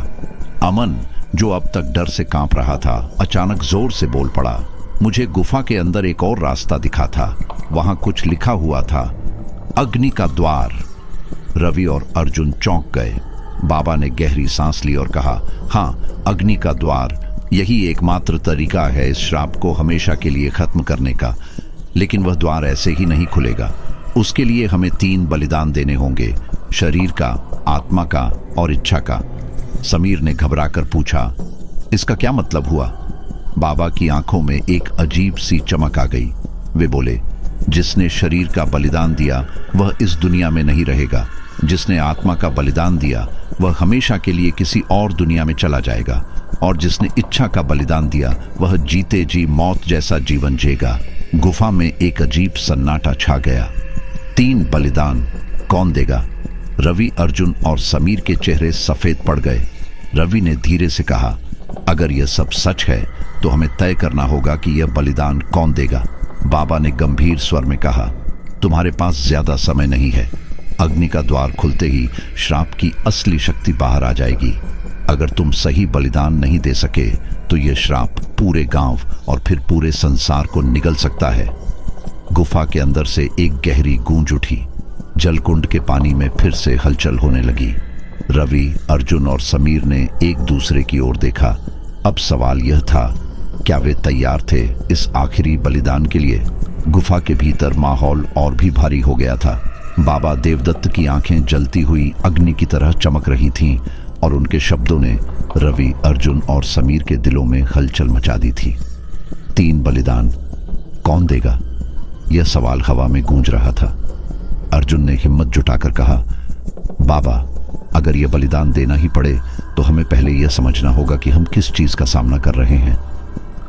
अमन, जो अब तक डर से कांप रहा था, अचानक जोर से बोल पड़ा, मुझे गुफा के अंदर एक और रास्ता दिखा था। वहां कुछ लिखा हुआ था, अग्नि का द्वार। रवि और अर्जुन चौंक गए। बाबा ने गहरी सांस ली और कहा, हाँ, अग्नि का द्वार, यही एकमात्र तरीका है इस श्राप को हमेशा के लिए खत्म करने का। लेकिन वह द्वार ऐसे ही नहीं खुलेगा। उसके लिए हमें 3 बलिदान देने होंगे, शरीर का, आत्मा का और इच्छा का। समीर ने घबराकर पूछा, इसका क्या मतलब हुआ? बाबा की आंखों में एक अजीब सी चमक आ गई। वे बोले, जिसने शरीर का बलिदान दिया वह इस दुनिया में नहीं रहेगा। जिसने आत्मा का बलिदान दिया वह हमेशा के लिए किसी और दुनिया में चला जाएगा, और जिसने इच्छा का बलिदान दिया वह जीते जी मौत जैसा जीवन जिएगा। गुफा में एक अजीब सन्नाटा छा गया। 3 बलिदान कौन देगा? रवि, अर्जुन और समीर के चेहरे सफेद पड़ गए। रवि ने धीरे से कहा, अगर यह सब सच है तो हमें तय करना होगा कि यह बलिदान कौन देगा। बाबा ने गंभीर स्वर में कहा, तुम्हारे पास ज्यादा समय नहीं है। अग्नि का द्वार खुलते ही श्राप की असली शक्ति बाहर आ जाएगी। अगर तुम सही बलिदान नहीं दे सके तो यह श्राप पूरे गांव और फिर पूरे संसार को निगल सकता है। गुफा के अंदर से एक गहरी गूंज उठी। जलकुंड के पानी में फिर से हलचल होने लगी। रवि, अर्जुन और समीर ने एक दूसरे की ओर देखा। अब सवाल यह था, क्या वे तैयार थे इस आखिरी बलिदान के लिए? गुफा के भीतर माहौल और भी भारी हो गया था। बाबा देवदत्त की आंखें जलती हुई अग्नि की तरह चमक रही थीं, और उनके शब्दों ने रवि, अर्जुन और समीर के दिलों में हलचल मचा दी थी। 3 बलिदान कौन देगा? यह सवाल हवा में गूंज रहा था। अर्जुन ने हिम्मत जुटाकर कहा, बाबा, अगर यह बलिदान देना ही पड़े तो हमें पहले यह समझना होगा कि हम किस चीज का सामना कर रहे हैं।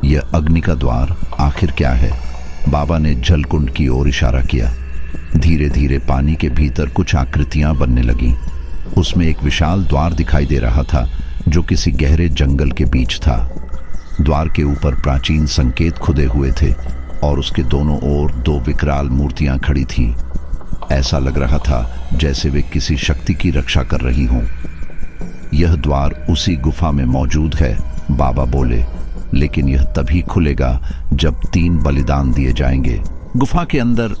यह अग्नि का द्वार आखिर क्या है? बाबा ने जलकुंड की ओर इशारा किया। धीरे धीरे पानी के भीतर कुछ आकृतियां बनने लगीं। उसमें एक विशाल द्वार दिखाई दे रहा था, जो किसी गहरे जंगल के बीच था। द्वार के ऊपर प्राचीन संकेत खुदे हुए थे, और उसके दोनों ओर 2 विकराल मूर्तियां खड़ी थीं। ऐसा लग रहा था जैसे वे किसी शक्ति की रक्षा कर रही हों। यह द्वार उसी गुफा में मौजूद है, बाबा बोले, लेकिन यह तभी खुलेगा जब 3 बलिदान दिए जाएंगे। गुफा के अंदर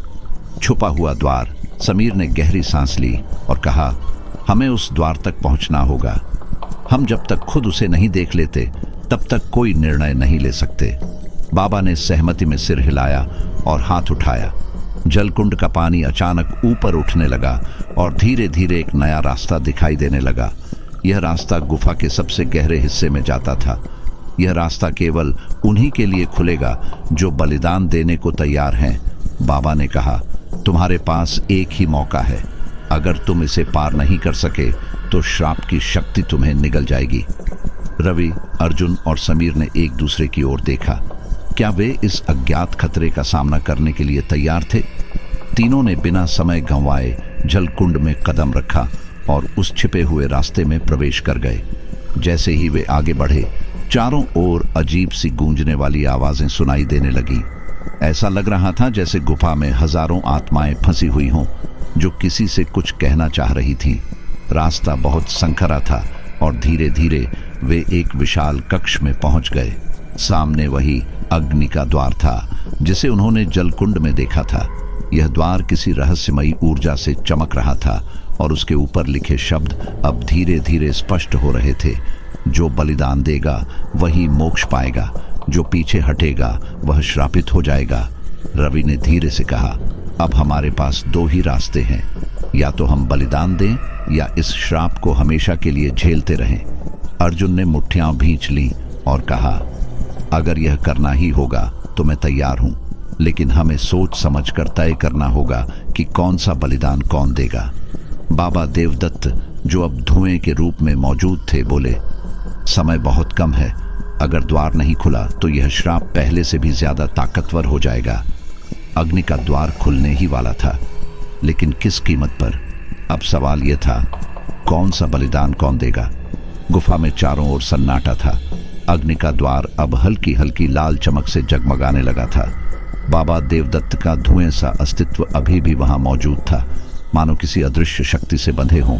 छुपा हुआ द्वार। समीर ने गहरी सांस ली और कहा, हमें उस द्वार तक पहुंचना होगा। हम जब तक खुद उसे नहीं देख लेते तब तक कोई निर्णय नहीं ले सकते। बाबा ने सहमति में सिर हिलाया और हाथ उठाया। जलकुंड का पानी अचानक ऊपर उठने लगा और धीरे धीरे एक नया रास्ता दिखाई देने लगा। यह रास्ता गुफा के सबसे गहरे हिस्से में जाता था। यह रास्ता केवल उन्हीं के लिए खुलेगा जो बलिदान देने को तैयार हैं। बाबा ने कहा, तुम्हारे पास एक ही मौका है। अगर तुम इसे पार नहीं कर सके तो श्राप की शक्ति तुम्हें निगल जाएगी। रवि, अर्जुन और समीर ने एक दूसरे की ओर देखा। क्या वे इस अज्ञात खतरे का सामना करने के लिए तैयार थे? तीनों ने बिना समय गंवाए जलकुंड में कदम रखा और उस छिपे हुए रास्ते में प्रवेश कर गए। जैसे ही वे आगे बढ़े, चारों ओर अजीब सी गूंजने वाली आवाजें सुनाई देने लगी। ऐसा लग रहा था जैसे गुफा में हजारों आत्माएं फंसी हुई हों, जो किसी से कुछ कहना चाह रही थीं। रास्ता बहुत संकरा था और धीरे धीरे वे एक विशाल कक्ष में पहुंच गए। सामने वही अग्नि का द्वार था जिसे उन्होंने जलकुंड में देखा था। यह द्वार किसी रहस्यमयी ऊर्जा से चमक रहा था और उसके ऊपर लिखे शब्द अब धीरे धीरे स्पष्ट हो रहे थे। जो बलिदान देगा वही मोक्ष पाएगा, जो पीछे हटेगा वह श्रापित हो जाएगा। रवि ने धीरे से कहा, अब हमारे पास दो ही रास्ते हैं, या तो हम बलिदान दें या इस श्राप को हमेशा के लिए झेलते रहें। अर्जुन ने मुट्ठियां भींच लीं और कहा, अगर यह करना ही होगा तो मैं तैयार हूं, लेकिन हमें सोच समझकर तय करना होगा कि कौन सा बलिदान कौन देगा। बाबा देवदत्त, जो अब धुएं के रूप में मौजूद थे, बोले, समय बहुत कम है। अगर द्वार नहीं खुला तो यह श्राप पहले से भी ज्यादा ताकतवर हो जाएगा। अग्नि का द्वार खुलने ही वाला था, लेकिन किस कीमत पर? अब सवाल यह था, कौन सा बलिदान कौन देगा। गुफा में चारों ओर सन्नाटा था। अग्नि का द्वार अब हल्की हल्की लाल चमक से जगमगाने लगा था। बाबा देवदत्त का धुएं सा अस्तित्व अभी भी वहां मौजूद था, मानो किसी अदृश्य शक्ति से बंधे हों।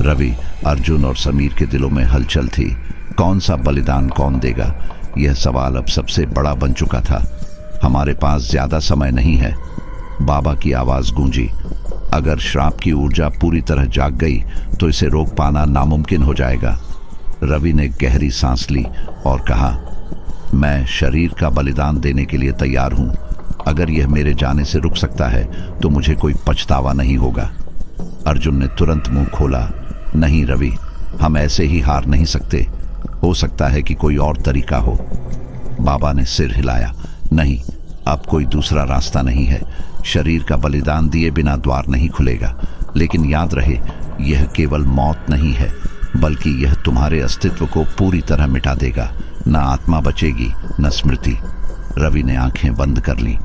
रवि, अर्जुन और समीर के दिलों में हलचल थी। कौन सा बलिदान कौन देगा, यह सवाल अब सबसे बड़ा बन चुका था। हमारे पास ज्यादा समय नहीं है। बाबा की आवाज गूंजी, अगर श्राप की ऊर्जा पूरी तरह जाग गई तो इसे रोक पाना नामुमकिन हो जाएगा। रवि ने गहरी सांस ली और कहा, मैं शरीर का बलिदान देने के लिए तैयार हूं। अगर यह मेरे जाने से रुक सकता है तो मुझे कोई पछतावा नहीं होगा। अर्जुन ने तुरंत मुंह खोला, नहीं रवि, हम ऐसे ही हार नहीं सकते। हो सकता है कि कोई और तरीका हो। बाबा ने सिर हिलाया, नहीं, अब कोई दूसरा रास्ता नहीं है। शरीर का बलिदान दिए बिना द्वार नहीं खुलेगा। लेकिन याद रहे, यह केवल मौत नहीं है, बल्कि यह तुम्हारे अस्तित्व को पूरी तरह मिटा देगा। न आत्मा बचेगी, न स्मृति। रवि ने आंखें बंद कर ली।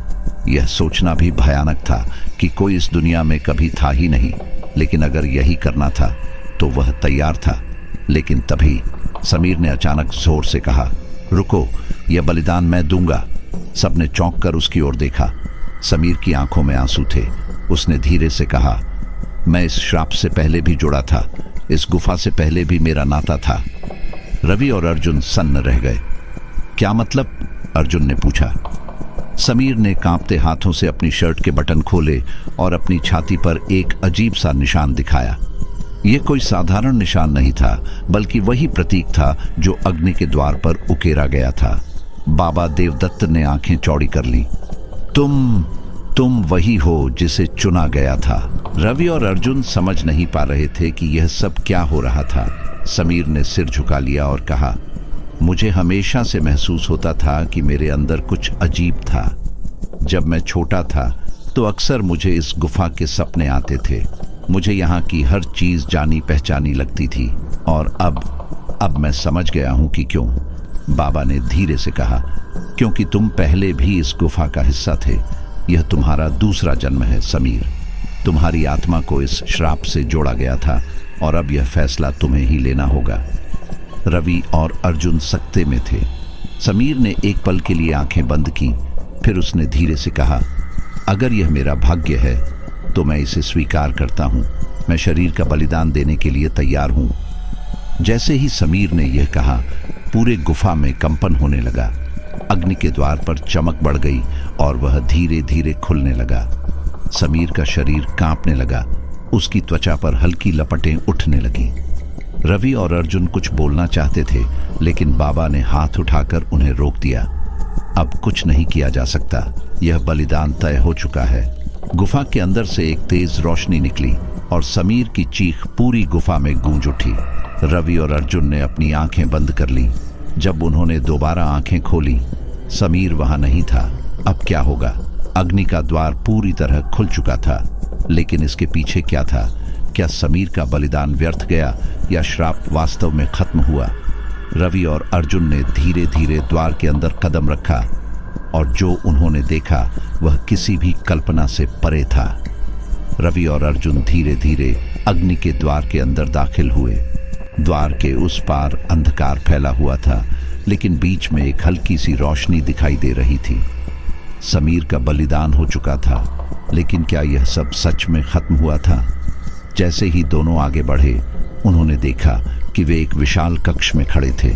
यह सोचना भी भयानक था कि कोई इस दुनिया में कभी था ही नहीं, लेकिन अगर यही करना था तो वह तैयार था। लेकिन तभी समीर ने अचानक जोर से कहा, रुको, यह बलिदान मैं दूंगा। सबने चौंक कर उसकी ओर देखा। समीर की आंखों में आंसू थे। उसने धीरे से कहा, मैं इस श्राप से पहले भी जुड़ा था, इस गुफा से पहले भी मेरा नाता था। रवि और अर्जुन सन्न रह गए। क्या मतलब? अर्जुन ने पूछा। समीर ने कांपते हाथों से अपनी शर्ट के बटन खोले और अपनी छाती पर एक अजीब सा निशान दिखाया। यह कोई साधारण निशान नहीं था, बल्कि वही प्रतीक था जो अग्नि के द्वार पर उकेरा गया था। बाबा देवदत्त ने आंखें चौड़ी कर लीं। तुम वही हो जिसे चुना गया था। रवि और अर्जुन समझ नहीं पा रहे थे कि यह सब क्या हो रहा था। समीर ने सिर झुका लिया और कहा, मुझे हमेशा से महसूस होता था कि मेरे अंदर कुछ अजीब था। जब मैं छोटा था तो अक्सर मुझे इस गुफा के सपने आते थे। मुझे यहाँ की हर चीज जानी पहचानी लगती थी। और अब मैं समझ गया हूँ कि क्यों। बाबा ने धीरे से कहा, क्योंकि तुम पहले भी इस गुफा का हिस्सा थे। यह तुम्हारा दूसरा जन्म है समीर। तुम्हारी आत्मा को इस श्राप से जोड़ा गया था और अब यह फैसला तुम्हें ही लेना होगा। रवि और अर्जुन सकते में थे। समीर ने एक पल के लिए आंखें बंद की, फिर उसने धीरे से कहा, अगर यह मेरा भाग्य है तो मैं इसे स्वीकार करता हूं। मैं शरीर का बलिदान देने के लिए तैयार हूं। जैसे ही समीर ने यह कहा, पूरे गुफा में कंपन होने लगा। अग्नि के द्वार पर चमक बढ़ गई और वह धीरे धीरे खुलने लगा। समीर का शरीर कांपने लगा। उसकी त्वचा पर हल्की लपटें उठने लगीं। रवि और अर्जुन कुछ बोलना चाहते थे, लेकिन बाबा ने हाथ उठाकर उन्हें रोक दिया। अब कुछ नहीं किया जा सकता। यह बलिदान तय हो चुका है। गुफा के अंदर से एक तेज रोशनी निकली और समीर की चीख पूरी गुफा में गूंज उठी। रवि और अर्जुन ने अपनी आंखें बंद कर लीं। जब उन्होंने दोबारा आंखें खोली, समीर वहां नहीं था। अब क्या होगा? अग्नि का द्वार पूरी तरह खुल चुका था, लेकिन इसके पीछे क्या था? क्या समीर का बलिदान व्यर्थ गया या श्राप वास्तव में खत्म हुआ? रवि और अर्जुन ने धीरे धीरे द्वार के अंदर कदम रखा और जो उन्होंने देखा वह किसी भी कल्पना से परे था। रवि और अर्जुन धीरे धीरे अग्नि के द्वार के अंदर दाखिल हुए। द्वार के उस पार अंधकार फैला हुआ था, लेकिन बीच में एक हल्की सी रोशनी दिखाई दे रही थी। समीर का बलिदान हो चुका था, लेकिन क्या यह सब सच में खत्म हुआ था? जैसे ही दोनों आगे बढ़े, उन्होंने देखा कि वे एक विशाल कक्ष में खड़े थे।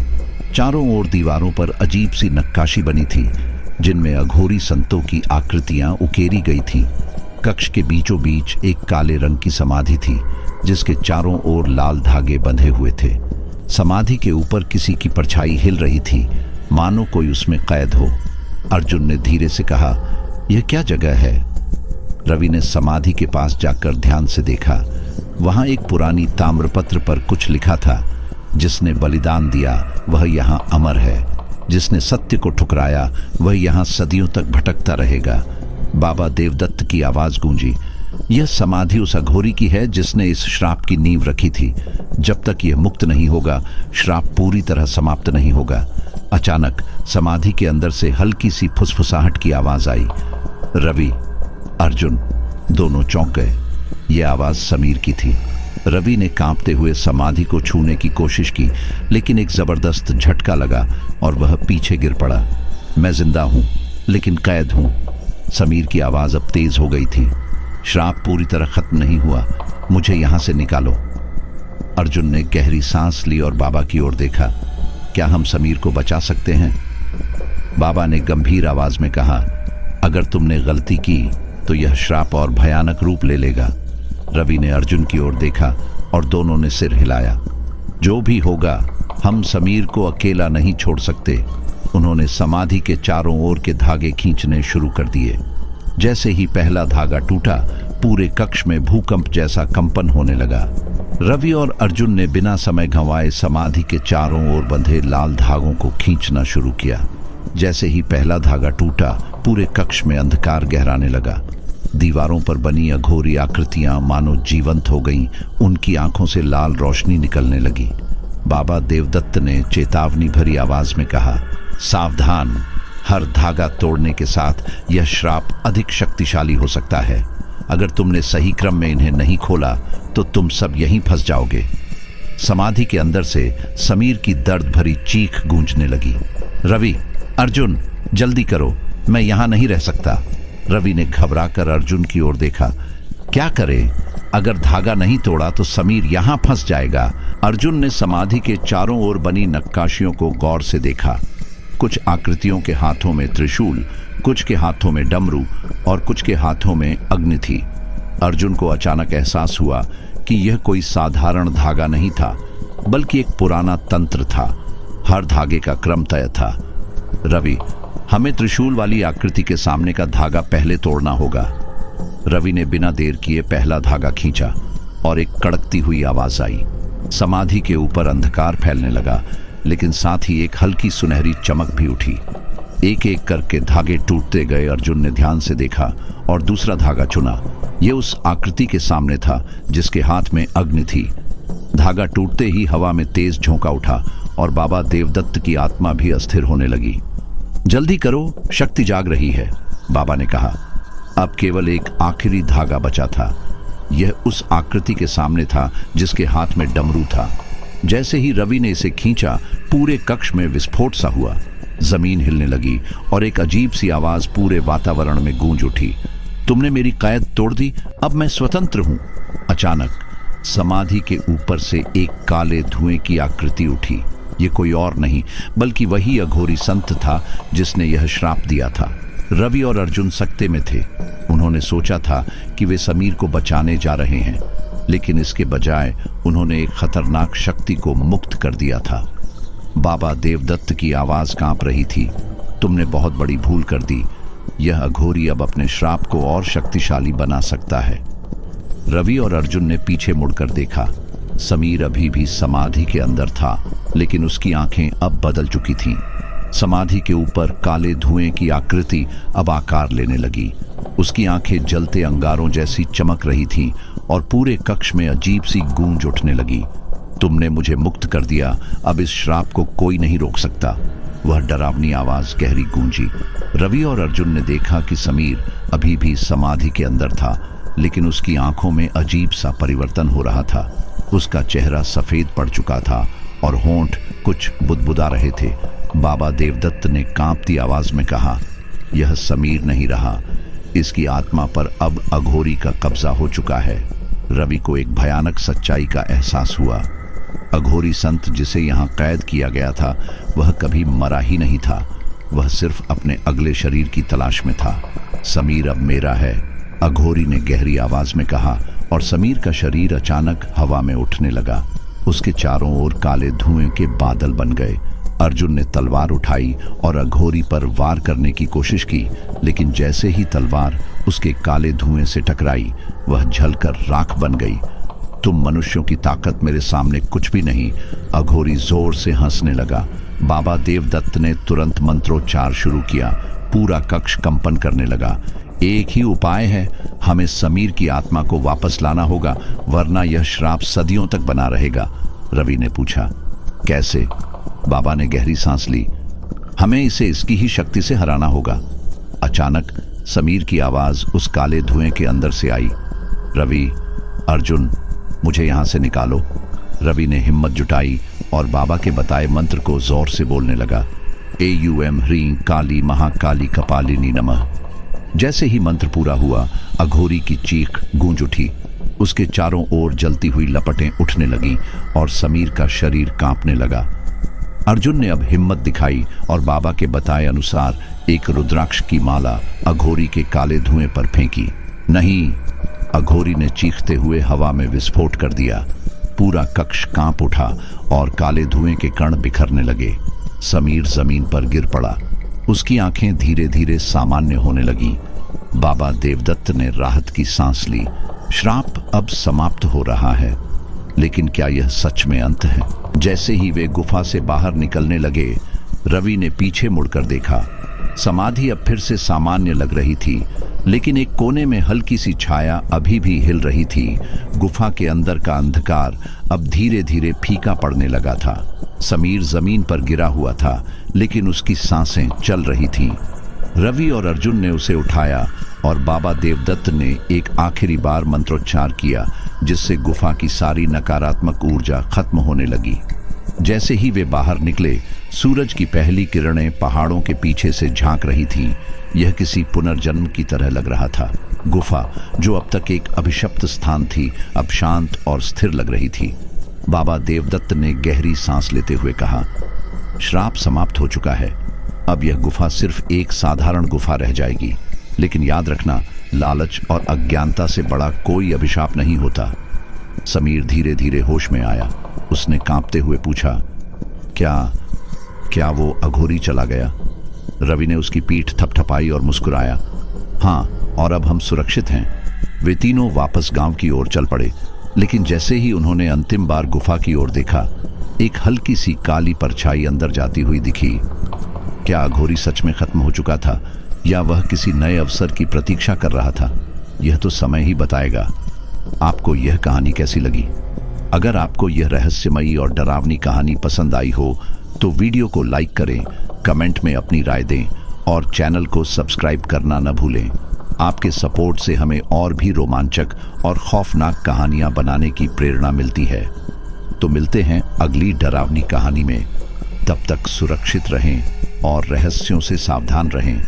चारों ओर दीवारों पर अजीब सी नक्काशी बनी थी, जिनमें अघोरी संतों की आकृतियां उकेरी गई थी। कक्ष के बीचों बीच एक काले रंग की समाधि थी, जिसके चारों ओर लाल धागे बंधे हुए थे। समाधि के ऊपर किसी की परछाई हिल रही थी, मानो कोई उसमें कैद हो। अर्जुन ने धीरे से कहा, यह क्या जगह है? रवि ने समाधि के पास जाकर ध्यान से देखा। वहां एक पुरानी ताम्रपत्र पर कुछ लिखा था, जिसने बलिदान दिया वह यहाँ अमर है, जिसने सत्य को ठुकराया वह यहाँ सदियों तक भटकता रहेगा। बाबा देवदत्त की आवाज गूंजी, यह समाधि उस अघोरी की है जिसने इस श्राप की नींव रखी थी। जब तक यह मुक्त नहीं होगा, श्राप पूरी तरह समाप्त नहीं होगा। अचानक समाधि के अंदर से हल्की सी फुसफुसाहट की आवाज आई। रवि, अर्जुन दोनों चौंक गए। यह आवाज समीर की थी। रवि ने कांपते हुए समाधि को छूने की कोशिश की, लेकिन एक जबरदस्त झटका लगा और वह पीछे गिर पड़ा। मैं जिंदा हूं, लेकिन कैद हूं। समीर की आवाज अब तेज हो गई थी। श्राप पूरी तरह खत्म नहीं हुआ, मुझे यहां से निकालो। अर्जुन ने गहरी सांस ली और बाबा की ओर देखा। क्या हम समीर को बचा सकते हैं? बाबा ने गंभीर आवाज में कहा, अगर तुमने गलती की तो यह श्राप और भयानक रूप ले लेगा। रवि ने अर्जुन की ओर देखा और दोनों ने सिर हिलाया। जो भी होगा, हम समीर को अकेला नहीं छोड़ सकते। उन्होंने समाधि के चारों ओर के धागे खींचने शुरू कर दिए। जैसे ही पहला धागा टूटा, पूरे कक्ष में भूकंप जैसा कंपन होने लगा। रवि और अर्जुन ने बिना समय गंवाए समाधि के चारों ओर बंधे लाल धागों को खींचना शुरू किया। जैसे ही पहला धागा टूटा, पूरे कक्ष में अंधकार गहराने लगा। दीवारों पर बनी अघोरी आकृतियां मानो जीवंत हो गईं, उनकी आंखों से लाल रोशनी निकलने लगी। बाबा देवदत्त ने चेतावनी भरी आवाज में कहा, सावधान, हर धागा तोड़ने के साथ यह श्राप अधिक शक्तिशाली हो सकता है। अगर तुमने सही क्रम में इन्हें नहीं खोला तो तुम सब यहीं फंस जाओगे। समाधि के अंदर से समीर की दर्द भरी चीख गूंजने लगी। रवि, अर्जुन, जल्दी करो, मैं यहां नहीं रह सकता। रवि ने घबराकर अर्जुन की ओर देखा। क्या करें? अगर धागा नहीं तोड़ा तो समीर यहां फंस जाएगा। अर्जुन ने समाधि के चारों ओर बनी नक्काशियों को गौर से देखा। कुछ आकृतियों के हाथों में त्रिशूल, कुछ के हाथों में डमरू और कुछ के हाथों में अग्नि थी। अर्जुन को अचानक एहसास हुआ कि यह कोई साधारण धागा नहीं था, बल्कि एक पुराना तंत्र था। हर धागे का क्रम तय था। रवि, हमें त्रिशूल वाली आकृति के सामने का धागा पहले तोड़ना होगा। रवि ने बिना देर किए पहला धागा खींचा और एक कड़कती हुई आवाज आई। समाधि के ऊपर अंधकार फैलने लगा, लेकिन साथ ही एक हल्की सुनहरी चमक भी उठी। एक एक करके धागे टूटते गए। अर्जुन ने ध्यान से देखा और दूसरा धागा चुना। यह उस आकृति के सामने था जिसके हाथ में अग्नि थी। धागा टूटते ही हवा में तेज झोंका उठा और बाबा देवदत्त की आत्मा भी अस्थिर होने लगी। जल्दी करो, शक्ति जाग रही है, बाबा ने कहा। अब केवल एक आखिरी धागा बचा था। यह उस आकृति के सामने था जिसके हाथ में डमरू था। जैसे ही रवि ने इसे खींचा, पूरे कक्ष में विस्फोट सा हुआ। जमीन हिलने लगी और एक अजीब सी आवाज पूरे वातावरण में गूंज उठी, तुमने मेरी कैद तोड़ दी, अब मैं स्वतंत्र हूं। अचानक समाधि के ऊपर से एक काले धुएं की आकृति उठी। ये कोई और नहीं बल्कि वही अघोरी संत था जिसने यह श्राप दिया था। रवि और अर्जुन सकते में थे। उन्होंने सोचा था कि वे समीर को बचाने जा रहे हैं, लेकिन इसके बजाय उन्होंने एक खतरनाक शक्ति को मुक्त कर दिया था। बाबा देवदत्त की आवाज कांप रही थी, तुमने बहुत बड़ी भूल कर दी। यह अघोरी अब अपने श्राप को और शक्तिशाली बना सकता है। रवि और अर्जुन ने पीछे मुड़कर देखा। समीर अभी भी समाधि के अंदर था, लेकिन उसकी आंखें अब बदल चुकी थीं। समाधि के ऊपर काले धुएं की आकृति अब आकार लेने लगी। उसकी आंखें जलते अंगारों जैसी चमक रही थीं और पूरे कक्ष में अजीब सी गूंज उठने लगी। तुमने मुझे मुक्त कर दिया, अब इस श्राप को कोई नहीं रोक सकता। वह डरावनी आवाज गहरी गूंजी। रवि और अर्जुन ने देखा कि समीर अभी भी समाधि के अंदर था, लेकिन उसकी आंखों में अजीब सा परिवर्तन हो रहा था। उसका चेहरा सफेद पड़ चुका था और होंठ कुछ बुदबुदा रहे थे। बाबा देवदत्त ने कांपती आवाज में कहा, यह समीर नहीं रहा, इसकी आत्मा पर अब अघोरी का कब्जा हो चुका है। रवि को एक भयानक सच्चाई का एहसास हुआ। अघोरी संत जिसे यहाँ कैद किया गया था वह कभी मरा ही नहीं था, वह सिर्फ अपने अगले शरीर की तलाश में था। समीर अब मेरा है, अघोरी ने गहरी आवाज में कहा, और समीर का शरीर अचानक हवा में उठने लगा। उसके चारों ओर काले धुएं के बादल बन गए। अर्जुन ने तलवार उठाई और अघोरी पर वार करने की कोशिश की, लेकिन जैसे ही तलवार उसके काले धुएं से टकराई वह जलकर राख बन गई। तुम मनुष्यों की ताकत मेरे सामने कुछ भी नहीं, अघोरी जोर से हंसने लगा। बाबा देवदत्त ने तुरंत मंत्रोच्चार शुरू किया। पूरा कक्ष कंपन करने लगा। एक ही उपाय है, हमें समीर की आत्मा को वापस लाना होगा, वरना यह श्राप सदियों तक बना रहेगा। रवि ने पूछा, कैसे? बाबा ने गहरी सांस ली। हमें इसे इसकी ही शक्ति से हराना होगा। अचानक समीर की आवाज उस काले धुएं के अंदर से आई, रवि, अर्जुन, मुझे यहां से निकालो। रवि ने हिम्मत जुटाई और बाबा के बताए मंत्र को जोर से बोलने लगा, एयूएम ह्रीं काली महाकाली कपालिनी नमः। जैसे ही मंत्र पूरा हुआ अघोरी की चीख गूंज उठी। उसके चारों ओर जलती हुई लपटें उठने लगीं और समीर का शरीर कांपने लगा। अर्जुन ने अब हिम्मत दिखाई और बाबा के बताए अनुसार एक रुद्राक्ष की माला अघोरी के काले धुएं पर फेंकी। नहीं, अघोरी ने चीखते हुए हवा में विस्फोट कर दिया। पूरा कक्ष कांप उठा और काले धुएं के कण बिखरने लगे। समीर जमीन पर गिर पड़ा। उसकी आंखें धीरे धीरे सामान्य होने लगीं। बाबा देवदत्त ने राहत की सांस ली। श्राप अब समाप्त हो रहा है, लेकिन क्या यह सच में अंत है? जैसे ही वे गुफा से बाहर निकलने लगे, रवि ने पीछे मुड़कर देखा। समाधि अब फिर से सामान्य लग रही थी, लेकिन एक कोने में हल्की सी छाया अभी भी हिल रही थी। गुफा के अंदर का अंधकार अब धीरे धीरे फीका पड़ने लगा था। समीर जमीन पर गिरा हुआ था, लेकिन उसकी सांसें चल रही थीं। रवि और अर्जुन ने उसे उठाया और बाबा देवदत्त ने एक आखिरी बार मंत्रोच्चार किया, जिससे गुफा की सारी नकारात्मक ऊर्जा खत्म होने लगी। जैसे ही वे बाहर निकले, सूरज की पहली किरणें पहाड़ों के पीछे से झांक रही थीं। यह किसी पुनर्जन्म की तरह लग रहा था। गुफा, जो अब तक एक अभिशप्त स्थान थी, अब शांत और स्थिर लग रही थी। बाबा देवदत्त ने गहरी सांस लेते हुए कहा, श्राप समाप्त हो चुका है। अब यह गुफा सिर्फ एक साधारण गुफा रह जाएगी, लेकिन याद रखना, लालच और अज्ञानता से बड़ा कोई अभिशाप नहीं होता। समीर धीरे धीरे होश में आया। उसने कांपते हुए पूछा, क्या वो अघोरी चला गया? रवि ने उसकी पीठ थपथपाई और मुस्कुराया। हाँ, और अब हम सुरक्षित हैं। वे तीनों वापस गांव की ओर चल पड़े, लेकिन जैसे ही उन्होंने अंतिम बार गुफा की ओर देखा, एक हल्की सी काली परछाई अंदर जाती हुई दिखी। क्या अघोरी सच में खत्म हो चुका था, या वह किसी नए अवसर की प्रतीक्षा कर रहा था? यह तो समय ही बताएगा। आपको यह कहानी कैसी लगी? अगर आपको यह रहस्यमयी और डरावनी कहानी पसंद आई हो तो वीडियो को लाइक करें, कमेंट में अपनी राय दें और चैनल को सब्सक्राइब करना न भूलें। आपके सपोर्ट से हमें और भी रोमांचक और खौफनाक कहानियां बनाने की प्रेरणा मिलती है। तो मिलते हैं अगली डरावनी कहानी में। तब तक सुरक्षित रहें और रहस्यों से सावधान रहें।